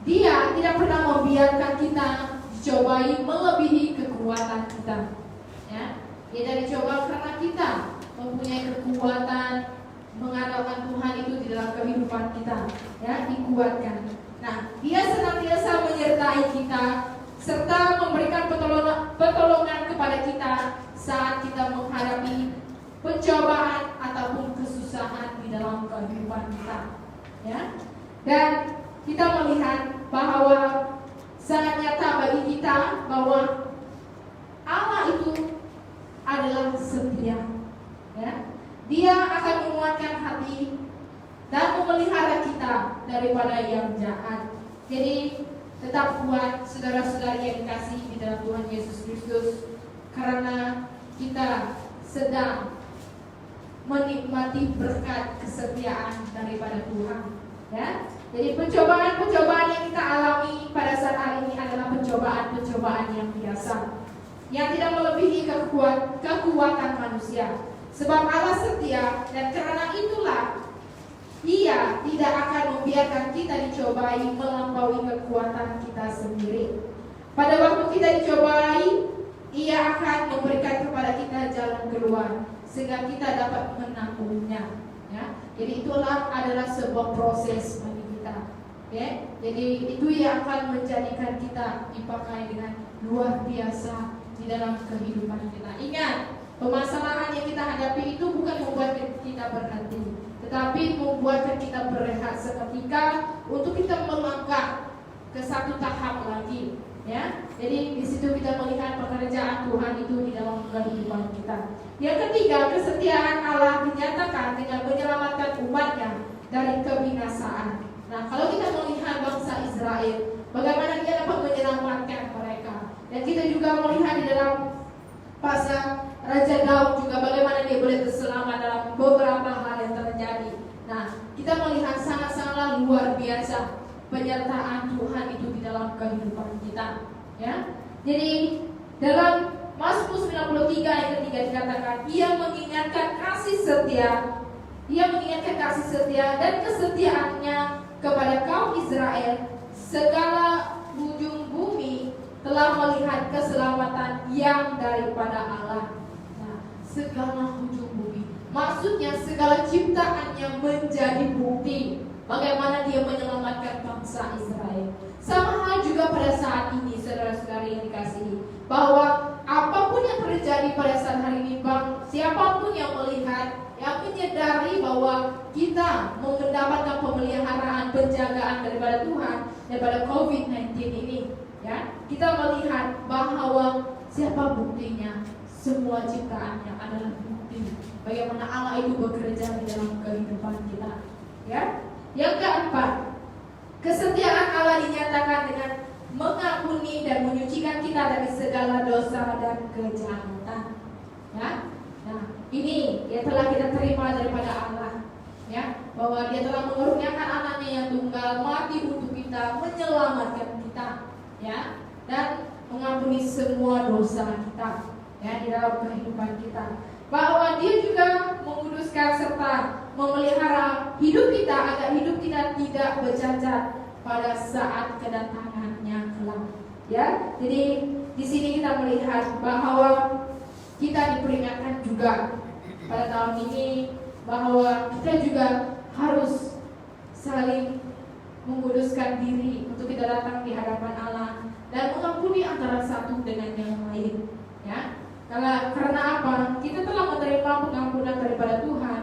Dia tidak pernah membiarkan kita dicobai melebihi kekuatan kita. Ya, Dia tidak dicoba karena kita mempunyai kekuatan mengandalkan Tuhan itu di dalam kehidupan kita. Ya, dikuatkan. Nah, Dia senantiasa menyertai kita serta memberikan pertolongan kepada kita saat kita menghadapi pencobaan ataupun kesusahan di dalam kehidupan kita. Ya, dan kita melihat bahwa sangat nyata bagi kita bahwa Allah itu adalah setia, ya. Dia akan menguatkan hati dan memelihara kita daripada yang jahat. Jadi tetap kuat, saudara-saudari yang dikasihi di dalam Tuhan Yesus Kristus, karena kita sedang menikmati berkat kesetiaan daripada Tuhan, ya. Jadi pencobaan-pencobaan yang kita alami pada saat hari ini adalah pencobaan-pencobaan yang biasa, yang tidak melebihi kekuatan manusia. Sebab Allah setia, dan karena itulah Dia tidak akan membiarkan kita dicobai melampaui kekuatan kita sendiri. Pada waktu kita dicobai, Ia akan memberikan kepada kita jalan keluar sehingga kita dapat menangguhnya, ya. Jadi itulah adalah sebuah proses bagi kita, ya. Jadi itu yang akan menjadikan kita dipakai dengan luar biasa di dalam kehidupan kita. Ingat, permasalahan yang kita hadapi itu bukan membuat kita berhenti, tetapi membuat kita berehat seketika untuk kita melangkah ke satu tahap lagi, ya. Jadi di situ kita melihat pekerjaan Tuhan itu di dalam kehidupan kita. Yang ketiga, kesetiaan Allah dinyatakan dengan menyelamatkan umatnya dari kebinasaan. Nah, kalau kita melihat bangsa Israel, bagaimana Dia dapat menyelamatkan mereka, dan kita juga melihat di dalam pasal Raja Daud juga bagaimana dia boleh terselamat dalam beberapa hal yang terjadi. Nah, kita melihat sangat-sangat luar biasa penyertaan Tuhan itu di dalam kehidupan kita, ya. Jadi dalam Mazmur 93 yang ketiga dikatakan, Ia mengingatkan kasih setia dan kesetiaannya kepada kaum Israel. Segala ujung bumi telah melihat keselamatan yang daripada Allah. Segala ujung bumi, maksudnya segala ciptaannya menjadi bukti bagaimana Dia menyelamatkan bangsa Israel. Sama hal juga pada saat ini, saudara-saudari yang dikasihi, bahwa apapun yang terjadi pada saat hari ini, siapapun yang melihat, yang menyadari bahwa kita mendapatkan pemeliharaan, penjagaan daripada Tuhan daripada COVID-19 ini, ya, kita melihat bahwa siapa buktinya? Semua ciptaannya adalah bukti bagaimana Allah itu bekerja di dalam kehidupan kita, ya. Yang keempat, kesetiaan Allah dinyatakan dengan mengampuni dan menyucikan kita dari segala dosa dan kejahatan, ya. Nah, ini yang telah kita terima daripada Allah, ya, bahwa Dia telah mengaruniakan anaknya yang tunggal mati untuk kita, menyelamatkan kita, ya, dan mengampuni semua dosa kita, ya, di dalam kehidupan kita. Bahwa Dia juga menguduskan serta memelihara hidup kita agar hidup kita tidak bercacat pada saat kedatangannya kelak, ya. Jadi di sini kita melihat bahwa kita diperingatkan juga pada tahun ini bahwa kita juga harus saling menguduskan diri untuk kita datang di hadapan Allah dan mengampuni antara satu dengan yang lain, ya. Karena apa? Kita telah menerima pengampunan daripada Tuhan.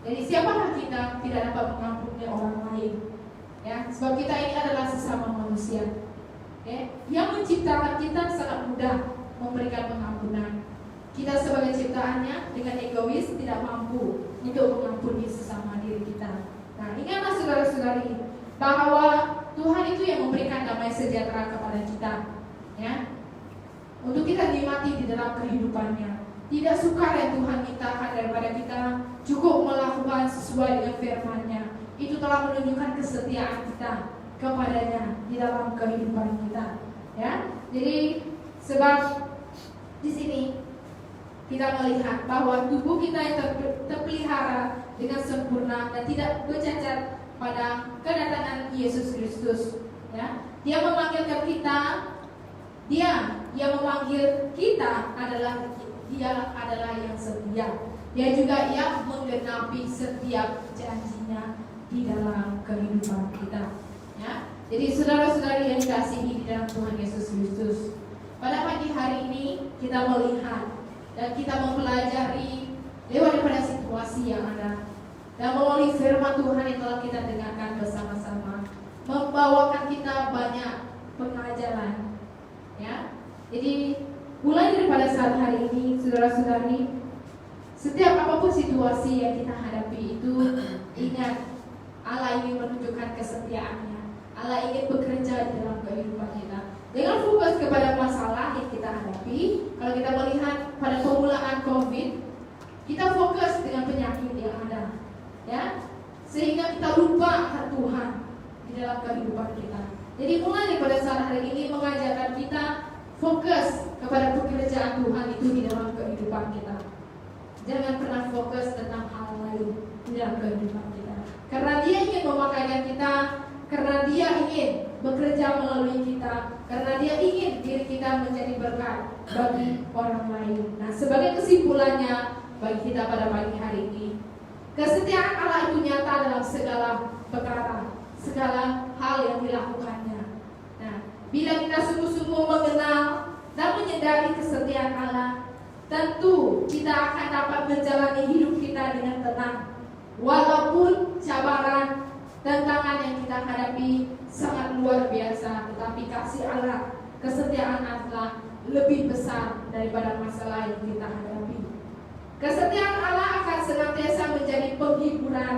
Jadi siapakah kita tidak dapat mengampuni orang lain, ya? Sebab kita ini adalah sesama manusia, ya. Yang menciptakan kita sangat mudah memberikan pengampunan. Kita sebagai ciptaannya dengan egois tidak mampu untuk mengampuni sesama diri kita. Nah, ingatlah saudara-saudari bahwa Tuhan itu yang memberikan damai sejahtera kepada kita, ya, untuk kita nikmati di dalam kehidupannya. Tidak sukar yang Tuhan mintakan daripada kita, cukup melakukan sesuai dengan firman-Nya. Itu telah menunjukkan kesetiaan kita kepadanya di dalam kehidupan kita, ya. Jadi sebab di sini kita melihat bahwa tubuh kita yang terpelihara dengan sempurna dan tidak bercacat pada kedatangan Yesus Kristus, ya. Dia memanggilkan kita, Dia yang memanggil kita adalah Dia adalah yang setia. Dia juga yang menggenapi setiap janjinya di dalam kehidupan kita, ya. Jadi saudara-saudari yang dikasihi di dalam Tuhan Yesus Kristus, pada pagi hari ini kita melihat dan kita mempelajari lewat daripada situasi yang ada dan melalui firman Tuhan yang telah kita dengarkan bersama-sama, membawakan kita banyak pengajaran, ya. Jadi mulai daripada saat hari ini, saudara-saudari, setiap apapun situasi yang kita hadapi itu, ingat Allah ingin menunjukkan kesetiaannya. Allah ingin bekerja di dalam kehidupan kita. Dengan fokus kepada masalah yang kita hadapi, kalau kita melihat pada permulaan COVID, kita fokus dengan penyakit yang ada, ya, sehingga kita lupa akan Tuhan di dalam kehidupan kita. Jadi mulai daripada saat hari ini mengajarkan kita fokus kepada pekerjaan Tuhan itu di dalam kehidupan kita. Jangan pernah fokus tentang hal lain di dalam kehidupan kita, karena Dia ingin memakaikan kita, karena Dia ingin bekerja melalui kita, karena Dia ingin diri kita menjadi berkat bagi orang lain. Nah, sebagai kesimpulannya bagi kita pada pagi hari ini, kesetiaan Allah itu nyata dalam segala perkara, segala hal yang dilakukannya. Nah, bila kita sungguh-sungguh mengenal dan menyadari kesetiaan Allah, tentu kita akan dapat menjalani hidup kita dengan tenang, walaupun cabaran, tantangan yang kita hadapi sangat luar biasa, tetapi kasih Allah, kesetiaan Allah lebih besar daripada masalah yang kita hadapi. Kesetiaan Allah akan senantiasa menjadi penghiburan,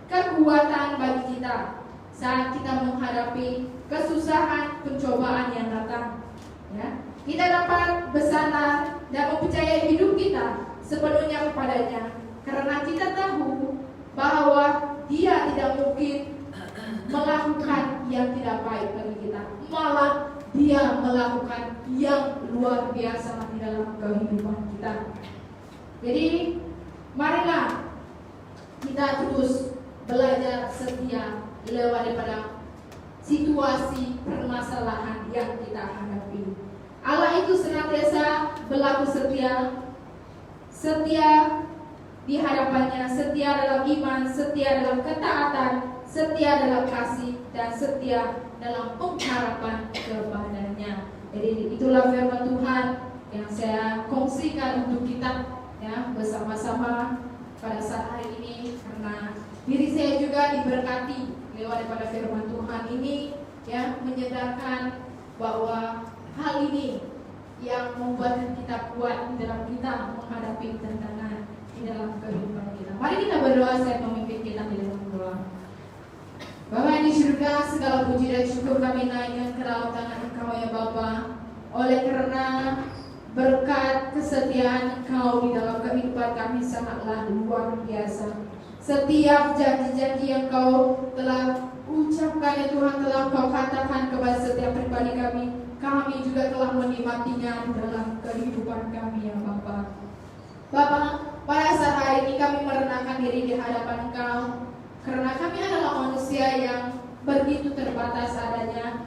kekuatan bagi kita saat kita menghadapi kesusahan, pencobaan yang datang, ya. Kita dapat bersandar dan mempercayai hidup kita sepenuhnya kepadanya, karena kita tahu bahwa Dia tidak mungkin melakukan yang tidak baik bagi kita, malah Dia melakukan yang luar biasa di dalam kehidupan kita. Jadi marilah kita terus belajar setia lewat daripada situasi permasalahan yang kita hadapi. Allah itu senantiasa berlaku setia, setia di hadapannya, setia dalam iman, setia dalam ketaatan, setia dalam kasih, dan setia dalam pengharapan kepadanya. Jadi itulah firman Tuhan yang saya kongsikan untuk kita, ya, bersama-sama pada saat hari ini, karena diri saya juga diberkati lewat daripada firman Tuhan ini, ya, menyadarkan bahwa hal ini yang membuat kita kuat di dalam kita menghadapi tantangan di dalam kehidupan kita. Mari kita berdoa, saya memimpin kita di dalam doa. Bapa di surga, segala puji dan syukur kami naikkan ke dalam tangan Engkau ya Bapa, oleh karena berkat kesetiaan Engkau di dalam kehidupan kami sangatlah luar biasa. Setiap janji-janji yang Kau telah ucapkan ya Tuhan, telah Kau katakan kepada setiap pribadi kami juga telah menikmatinya di dalam kehidupan kami ya Bapa. Bapa, pada saat hari ini kami merendahkan diri di hadapan Engkau, karena kami adalah manusia yang begitu terbatas adanya.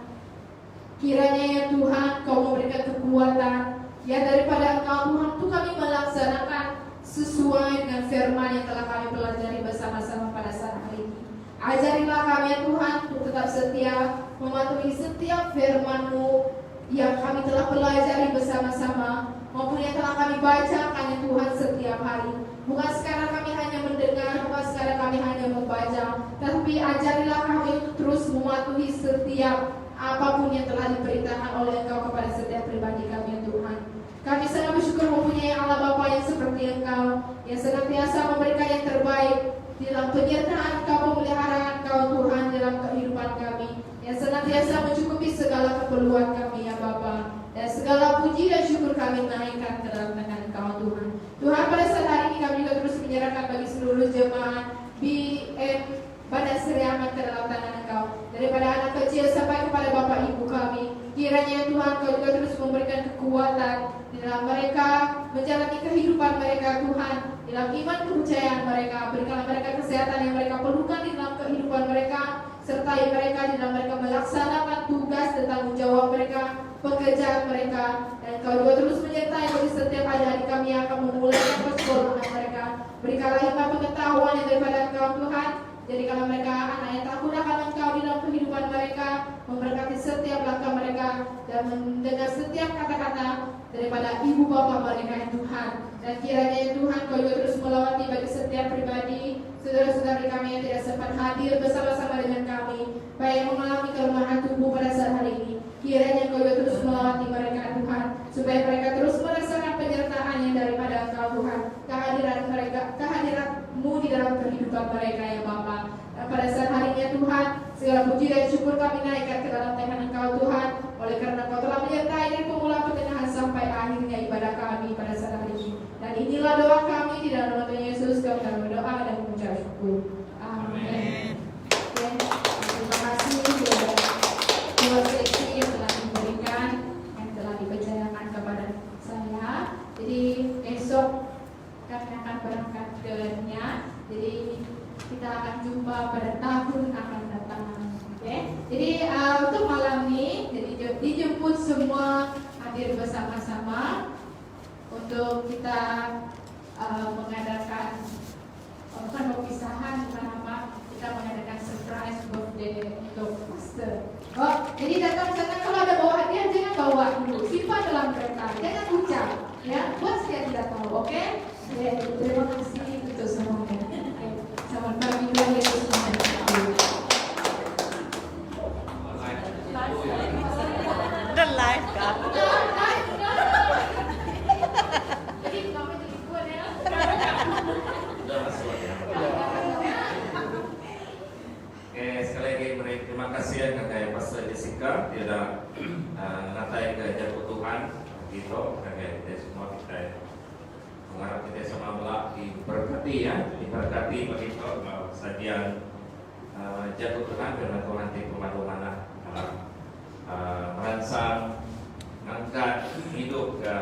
Kiranya ya Tuhan, Kau memberikan kekuatan ya daripada Engkau Tuhan, untuk kami melaksanakan sesuai dengan firman yang telah kami pelajari bersama-sama pada saat hari ini. Ajarilah kami ya Tuhan untuk tetap setia mematuhi setiap firman-Mu yang kami telah pelajari bersama-sama, maupun yang telah kami bacakan ya Tuhan setiap hari. Bukan sekarang kami hanya mendengar, bukan sekarang kami hanya membaca, tapi ajarilah kami untuk terus mematuhi setiap apapun yang telah diberitakan oleh Engkau kepada setiap pribadi kami ya Tuhan. Kami sangat bersyukur mempunyai Allah Bapa yang seperti Engkau, yang senantiasa memberikan yang terbaik di dalam penyertaan Engkau, pemeliharaan Engkau Tuhan dalam kehidupan kami, yang senantiasa mencukupi segala keperluan kami ya Bapa. Dan segala puji dan syukur kami naikkan ke dalam tangan Engkau Tuhan. Tuhan, pada saat hari ini kami juga terus menyerahkan bagi seluruh jemaat BM Bandar Seri Ahmad ke dalam tangan Engkau, daripada anak kecil sampai kepada Bapak Ibu kami. Kiranya Tuhan, Kau juga terus memberikan kekuatan di dalam mereka menjalani kehidupan mereka Tuhan, di dalam iman kepercayaan mereka. Berikanlah mereka kesehatan yang mereka perlukan di dalam kehidupan mereka, sertai mereka di dalam mereka melaksanakan tugas dan tanggung jawab mereka, pekerjaan mereka. Dan Kau juga terus menyertai bagi setiap adik-adik kami yang akan memulai persekolahan mereka. Berikanlah hikmat pengetahuan yang daripada Engkau Tuhan. Jadikanlah mereka anak yang takut akan Engkau di dalam kehidupan mereka, memberkati setiap langkah mereka, dan mendengar setiap kata-kata daripada ibu bapa mereka ya Tuhan. Dan kiranya ya Tuhan, Kau juga terus melawati bagi setiap pribadi saudara-saudari kami yang tidak sempat hadir bersama-sama dengan kami, baik yang mengalami kelemahan tubuh pada saat hari ini. Kiranya Kau juga terus melawati mereka Tuhan, supaya mereka terus merasakan penyertaan yang daripada Engkau Tuhan, kehadiran mereka, kehadiran-Mu di dalam kehidupan mereka ya Bapa. Dan pada saat hari ini ya Tuhan, segala puji dan syukur kami naikkan ke dalam tangan Engkau Tuhan, oleh karena Kau telah menyertai dari permulaan pertengahan sampai akhirnya ibadah kami pada saat hari ini. Dan inilah doa kami di dalam nama Tuhan Yesus, kami dalam berdoa dan mengucap syukur. Amin. Terima kasih kepada dua seksi yang telah diberikan, yang telah dipercayakan kepada saya. Jadi esok kami akan berangkat ke Niat. Jadi kita akan jumpa pada tahun akan datang. Oke. Jadi untuk malam ini, jadi dijemput semua hadir bersama-sama untuk kita mengadakan bukan perpisahan, bukan apa, kita mengadakan surprise birthday untuk Master. Oh, jadi datang sana kalau ada bawa hadiah jangan bawa dulu, simpan dalam kereta, jangan ucap, ya, buat saya tidak tahu, oke? Ya, terima kasih untuk semuanya. Selamat pagi Tuhan Yesus memberkati.
Udah live kan?
Jadi kamu jadi kuat ya.
Oke, sekali lagi terima kasih ya kakak Pastor Jessica, dia dah natai ke jatuh Tuhan gitu, kakak kita semua kita mengharap kita semua belak diberkati ya, diberkati begitu sajian jatuh Tuhan firman Tuhan di kemana-mana dalam merangsang mengangkat hidup ke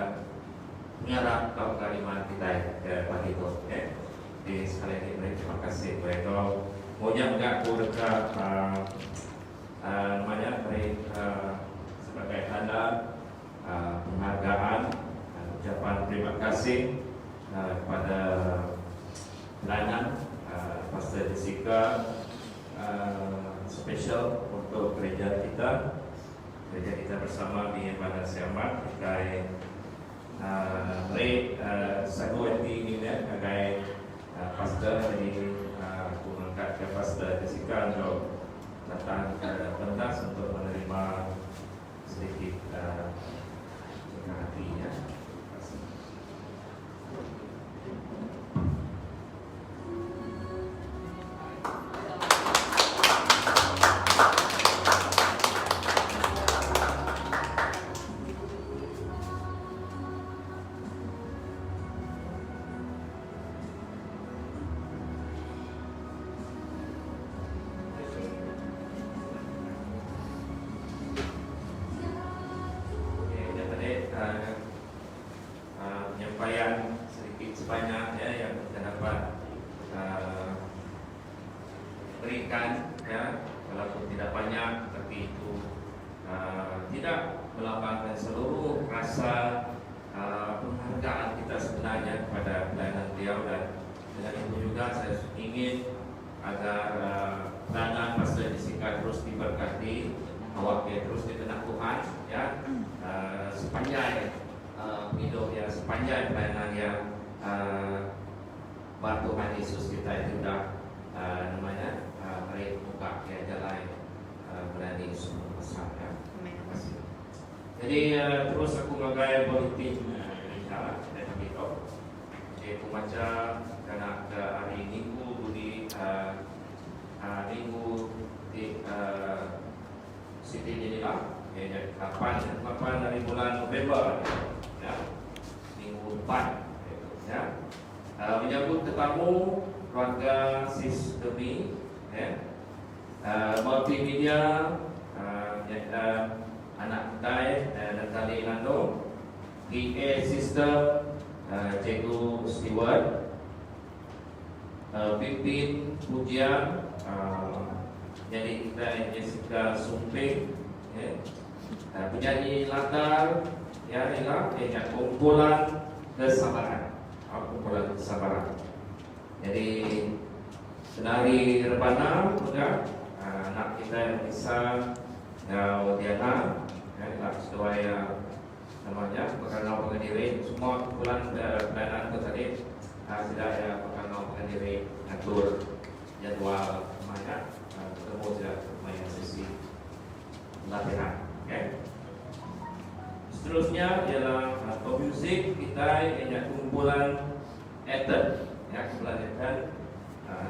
menyerap kau iman kita ya begitu ya. Jadi sekali lagi terima kasih baiklah. Maunya enggak aku dekat namanya dari sebagai tanda penghargaan dan ucapan terima kasih kepada pelayanan Pastor Jessica spesial untuk gereja kita bersama di Bandar Seri Ahmad terkait sagu ini ya, terkait pastor. Jadi aku mengangkat ke Pastor Jessica untuk datang ke pentas untuk menerima sedikit hatinya. Terima kasih. Penyampaian sedikit sebanyak ya yang kita dapat berikan ya, walaupun tidak banyak, tapi itu tidak melambangkan seluruh rasa penghargaan kita sebenarnya kepada pelayanan beliau. Dan dengan itu juga saya ingin agar pelayanan Pastor Jessica terus diberkati, awaknya terus dikenak Tuhan ya, sepanjang hidup ya, sepanjang pelayanan yang Tuhan Yesus kita itu dah namanya mari buka ya jalan berani semua besar ya. Terima kasih. Jadi terus aku menggaya politik cara dan gitu. Jadi aku baca karena hari Minggu budi Minggu di Siti Jadilah ya, 8 dari bulan November ya, minggu depan ya, menyambut tetamu keluarga Sis Demi ya, multimedia anak Dai Natali Nando, PA Sister Cikgu Stewart, pimpin pujian jadi kita Jessica Sumping ya, penyanyi latar ya, ini kumpulan kesabaran, kumpulan kesabaran. Jadi penari rebana juga anak kita yang bisa Diana ya, sesuai namanya pekanau pengendiri, semua kumpulan pelayanan itu tadi sudah ya pekanau pengendiri atur jadwal namanya ketemu sudah lumayan sesi latihan. Okay. Seterusnya ialah pemusik kita yang kumpulan Ethan ya, kumpulan Ethan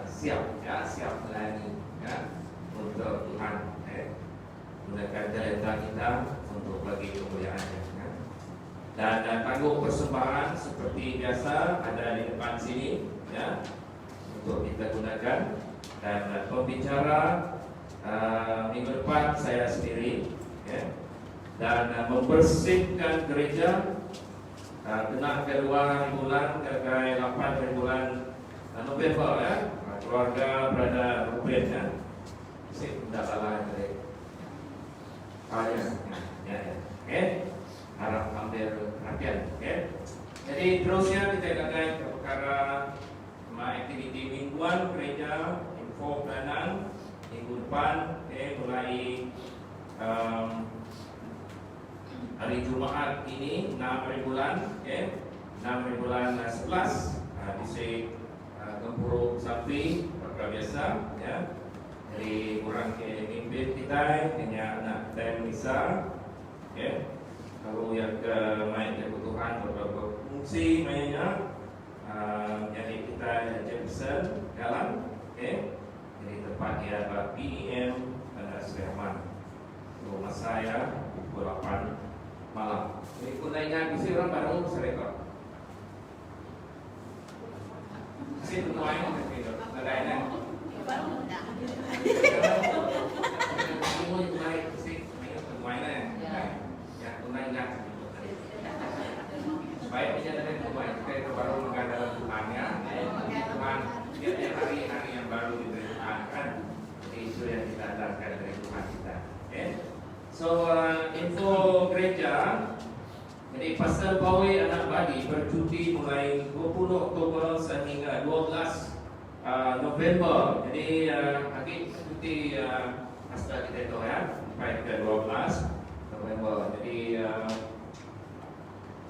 siap ya, siap melayani ya untuk Tuhan ya, gunakan talenta kita untuk bagi kemuliaannya ya. Dan tanggung persembahan seperti biasa ada di depan sini ya, untuk kita gunakan. Dan pembicara minggu depan saya sendiri ya. Dan membersihkan gereja kena kedua bulan ke 8 bulan November ya, keluarga berada Ruben ya, sih tidak salah dari ya. Oke, harap ambil perhatian. Oke, jadi terusnya kita akan ke perkara aktiviti mingguan gereja, info pelayanan minggu depan mulai hari Jumaat ini 6 bulan 6 bulan 11 di Gempuruk Sapi perkara biasa ya. Jadi kurang mimpin kita hanya anak dan Nisa ya. Kalau yang ke main kebutuhan beberapa fungsi mainnya jadi kita Jameson jalan jadi tepatnya PEM dan Sleman. Rumah saya pukul 8 malam. Ini pun ingat bisa orang baru serekor. Masih tunai kan gitu. Ada yang baru muda. Ini tunai sih, tunai ya. Ya tunai ingat. Baik bisa dari tunai kita baru mengadakan Tuhannya. Tuhan dia hari-hari yang baru diberikan kan. Itu yang kita datangkan dari Tuhan kita. So info gereja. Jadi Pastor Bawi Anak Badi bercuti mulai 20 Oktober sehingga 12 November. Jadi lagi cuti Pastor kita itu ya sampai ke 12 November. Jadi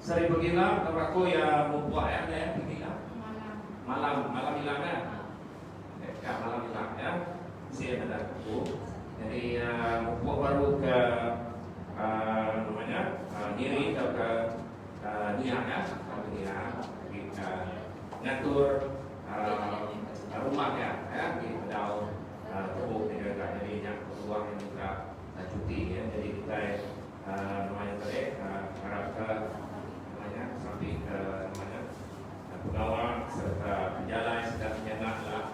sari begila aku ya membuat ya begila malam hilang ya. Malam hilang ya. Saya ada buku. Jadi buku baru ke namanya diri atau ke niat ya, atau niat kita ngatur rumah ya, di pedau tubuh juga. Jadi yang peluang yang kita cuti ya. Jadi kita namanya tadi harap ke namanya sampai ke namanya pegawai serta penjalan sedang menyenanglah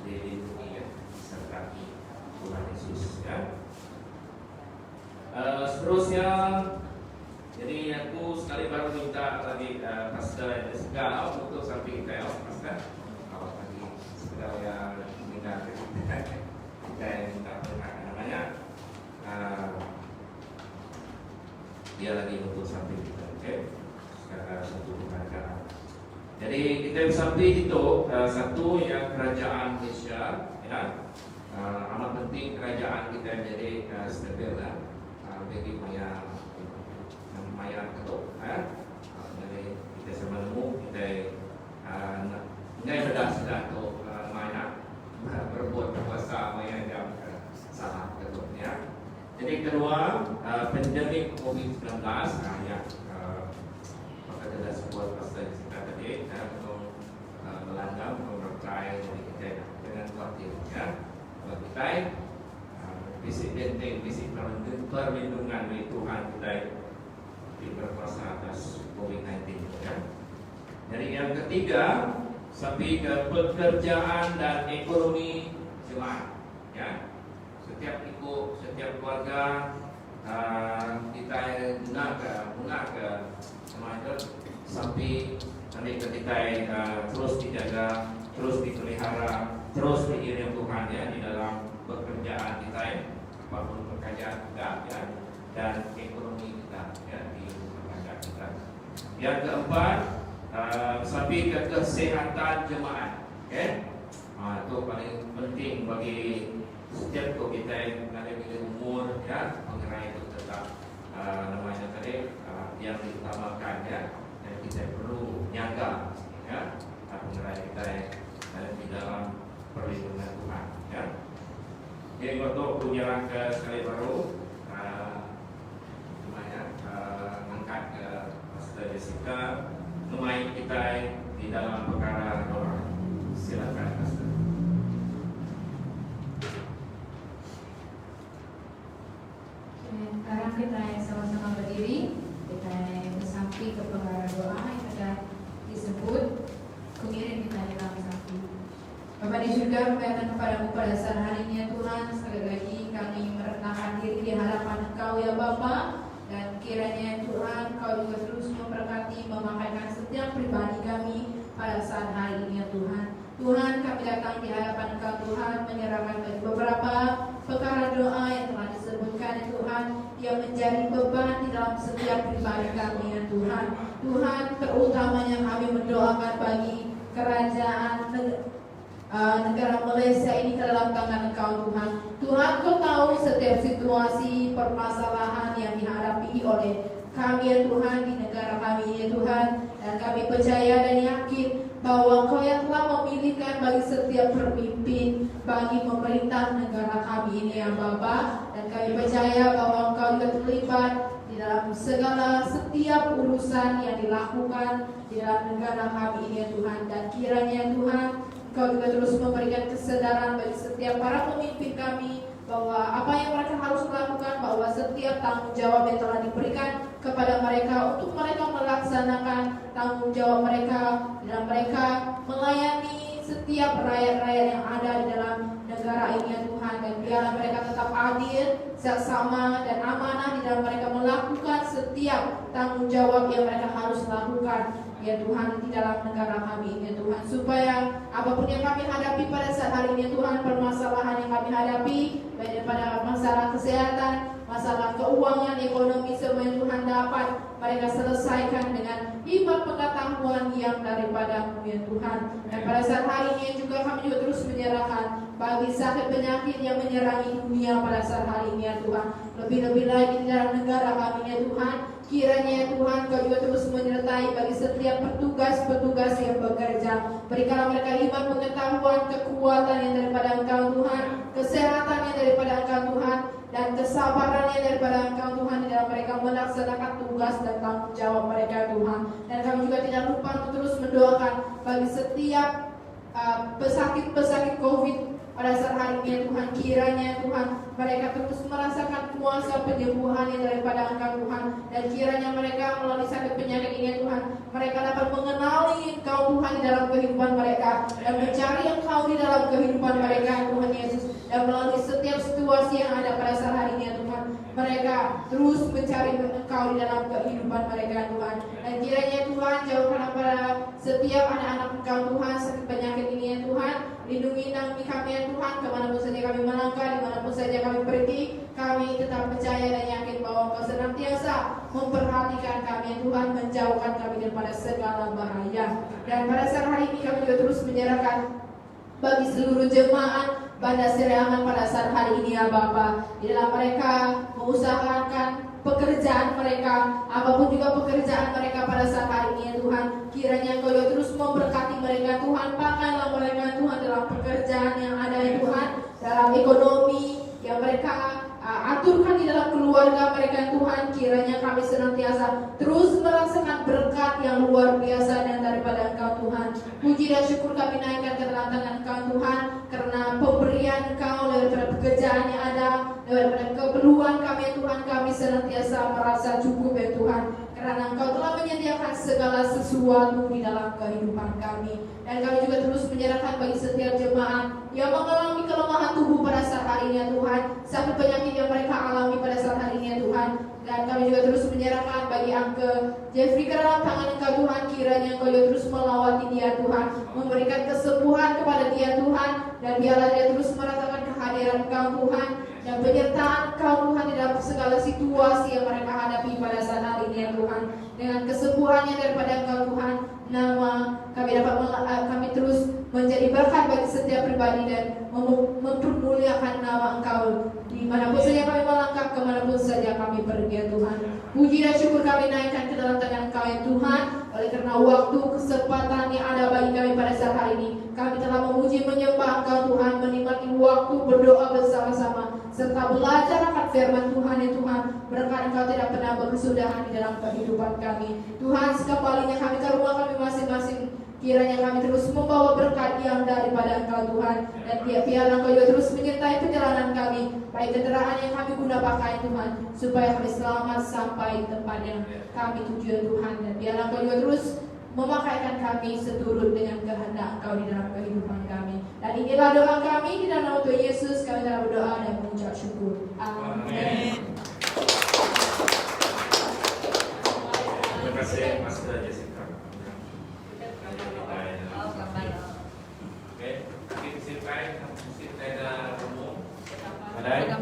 di dunia serta Tuhan Yesus ya. Seterusnya, jadi aku sekali baru minta tadi Pastor Jessica untuk sampai ke Pastor. Kalau tadi sekedar yang minta kita minta namanya dia lagi untuk sampai kita, oke? Sekarang satu penghargaan. Jadi kita sampai itu satu yang kerajaan Malaysia, ya. Amat penting kerajaan kita jadi stabil lah. Bagi maya ketuk, jadi kita sama nemu kita nggak sudah tu maya berbuat berkuasa maya jam salah ketuknya. Jadi kedua pandemik COVID-19 yang maka jelas buat pasal kita tadi untuk melanda mempercayai dari kita dengan khawatir ya. Kalau kita bisik benteng, bisik perlindungan dari Tuhan kita di berkuasa atas COVID-19 ya. Jadi yang ketiga sampai ke pekerjaan dan ekonomi jemaat ya. Setiap keluarga kita guna ke semacam sampai nanti kita terus dijaga, terus dipelihara, terus diiring Tuhan ya di dalam pekerjaan kita, apapun pekerjaan kita ya, dan ekonomi kita ya di pekerjaan kita. Yang keempat sampai ke kesehatan jemaat, okay? Itu paling penting bagi setiap kita yang ada di umur ya, mengenai itu tetap namanya tadi yang diutamakan ya, dan kita perlu jaga ya, mengenai kita yang di dalam perlindungan Tuhan ya. Jadi untuk penjalan ke sekali baru mengangkat ke Pastor Jessica memai kita di dalam perkara doa. Silakan Pastor.
Sekarang kita sama-sama berdiri, kita bersampi ke perkara doa yang sudah disebut, kemudian kita dalam sampi. Bapa di surga, kami akan kepadamu pada saat hari ini ya Tuhan. Sekali lagi kami merendahkan diri di hadapan Engkau ya Bapa. Dan kiranya Tuhan Kau juga terus memberkati, memakaikan setiap pribadi kami pada saat hari ini ya Tuhan. Tuhan, kami datang di hadapan Engkau Tuhan, menyerahkan beberapa perkara doa yang telah disebutkan ya Tuhan, yang menjadi beban di dalam setiap pribadi kami ya Tuhan. Tuhan, terutamanya kami mendoakan bagi kerajaan negara Malaysia ini ke dalam tangan Engkau Tuhan. Tuhan, Kau tahu setiap situasi permasalahan yang dihadapi oleh kami ya Tuhan di negara kami ya Tuhan. Dan kami percaya dan yakin bahwa Kau yang telah memilihkan bagi setiap pemimpin bagi memerintah negara kami ini ya Bapa. Dan kami percaya bahwa Engkau juga terlibat di dalam segala setiap urusan yang dilakukan di dalam negara kami ini ya Tuhan. Dan kiranya Tuhan Kau juga terus memberikan kesadaran bagi setiap para pemimpin kami bahwa apa yang mereka harus lakukan, bahwa setiap tanggung jawab yang telah diberikan kepada mereka untuk mereka melaksanakan tanggung jawab mereka dan mereka melayani setiap rakyat-rakyat yang ada di dalam negara ini ya Tuhan. Dan biarlah mereka tetap adil, seksama dan amanah di dalam mereka melakukan setiap tanggung jawab yang mereka harus lakukan ya Tuhan di dalam negara kami ya Tuhan, supaya apapun yang kami hadapi pada saat hari ini ya Tuhan, permasalahan yang kami hadapi baik daripada masalah kesehatan, masalah keuangan, ekonomi, semua yang Tuhan dapat mereka selesaikan dengan hikmat pengetahuan yang daripada-Mu ya Tuhan. Dan pada saat hari ini juga kami juga terus menyerahkan bagi sakit penyakit yang menyerangi dunia pada saat hari ini ya Tuhan, lebih-lebih lagi di dalam negara kami ya Tuhan. Kiranya ya Tuhan Kau juga terus menyerahkan menyertai bagi setiap petugas-petugas yang bekerja. Berikanlah mereka iman, pengetahuan, kekuatan yang daripada Engkau Tuhan, kesehatan yang daripada Engkau Tuhan, dan kesabaran yang daripada Engkau Tuhan di dalam mereka melaksanakan tugas dan tanggung jawab mereka Tuhan. Dan kami juga tidak lupa untuk terus mendoakan bagi setiap pesakit-pesakit COVID pada saat hari ini Tuhan. Kiranya Tuhan mereka terus merasakan kuasa penyembuhan yang daripada Engkau Tuhan, dan kiranya mereka melalui sakit penyakit ini Tuhan, mereka dapat mengenali Engkau Tuhan di dalam kehidupan mereka dan mencari Engkau di dalam kehidupan mereka Tuhan Yesus. Dan melalui setiap situasi yang ada pada saat hari ini Tuhan, mereka terus mencari Engkau di dalam kehidupan mereka Tuhan. Dan kiranya Tuhan jauhkanlah pada setiap anak-anak Engkau Tuhan sakit penyakit ini ya Tuhan. Lindungi kami ya Tuhan, kemanapun saja kami melangkah, dimanapun saja kami pergi, kami tetap percaya dan yakin bahwa Engkau senantiasa memperhatikan kami ya Tuhan, menjauhkan kami daripada segala bahaya. Dan pada saat hari ini kami juga terus menyerahkan bagi seluruh jemaat Banda Seri Aman pada saat hari ini ya Bapa, di dalam mereka mengusahakan pekerjaan mereka, apapun juga pekerjaan mereka pada saat hari ini ya Tuhan, kiranya Engkau juga terus memberkati mereka Tuhan. Pakailah mereka Tuhan dalam pekerjaan yang ada ya Tuhan, dalam ekonomi yang mereka aturkan di dalam keluarga mereka Tuhan. Kiranya kami senantiasa terus merasakan berkat yang luar biasa dan daripada Engkau Tuhan. Puji dan syukur kami naikkan ke dalam tangan Engkau Tuhan, karena pemberian Engkau daripada pekerjaan yang ada, daripada keperluan kami Tuhan, kami senantiasa merasa cukup ya Tuhan, karena Engkau telah menyediakan segala sesuatu di dalam kehidupan kami. Dan kami juga terus menyerahkan bagi setiap jemaat yang mengalami kelemahan tubuh pada saat hari ini ya Tuhan, sakit penyakit yang mereka alami pada saat hari ini ya Tuhan. Dan kami juga terus menyerahkan bagi Angke Jeffrey ke dalam tangan Engkau Tuhan. Kiranya Engkau juga terus melawati dia Tuhan, memberikan kesembuhan kepada dia Tuhan, dan biarlah dia terus merasakan kehadiran Engkau Tuhan dan penyertaan Engkau Tuhan di dalam segala situasi yang mereka hadapi pada saat hari ini ya Tuhan. Dengan kesembuhannya daripada Engkau Tuhan, nama kami dapat kami terus menjadi berkat bagi setiap pribadi dan mempermuliakan nama Engkau dimanapun saja kami melangkah, kemanapun saja kami pergi ya Tuhan. Puji dan syukur kami naikkan ke dalam tangan Engkau ya Tuhan, oleh karena waktu kesempatan yang ada bagi kami pada saat hari ini, kami telah memuji menyembah Engkau Tuhan, menikmati waktu berdoa bersama-sama serta belajar akan firman Tuhan ya Tuhan. Berkat Engkau tidak pernah berkesudahan di dalam kehidupan kami Tuhan. Sekembalinya kami ke rumah kami masing-masing, kiranya kami terus membawa berkat yang daripada Engkau Tuhan. Dan biarlah Engkau juga terus menyertai perjalanan kami, baik kendaraan yang kami guna pakai Tuhan, supaya kami selamat sampai di tempat yang kami tuju Tuhan. Dan biarlah Engkau juga terus memakaikan kami seturut dengan kehendak Engkau di dalam kehidupan kami. Dan inilah doa kami di dalam nama Tuhan Yesus, kami telah berdoa dan mengucap syukur. Amin.
Terima kasih Pastor Jessica. Oke, kita siapkan musik ada rumah. Ada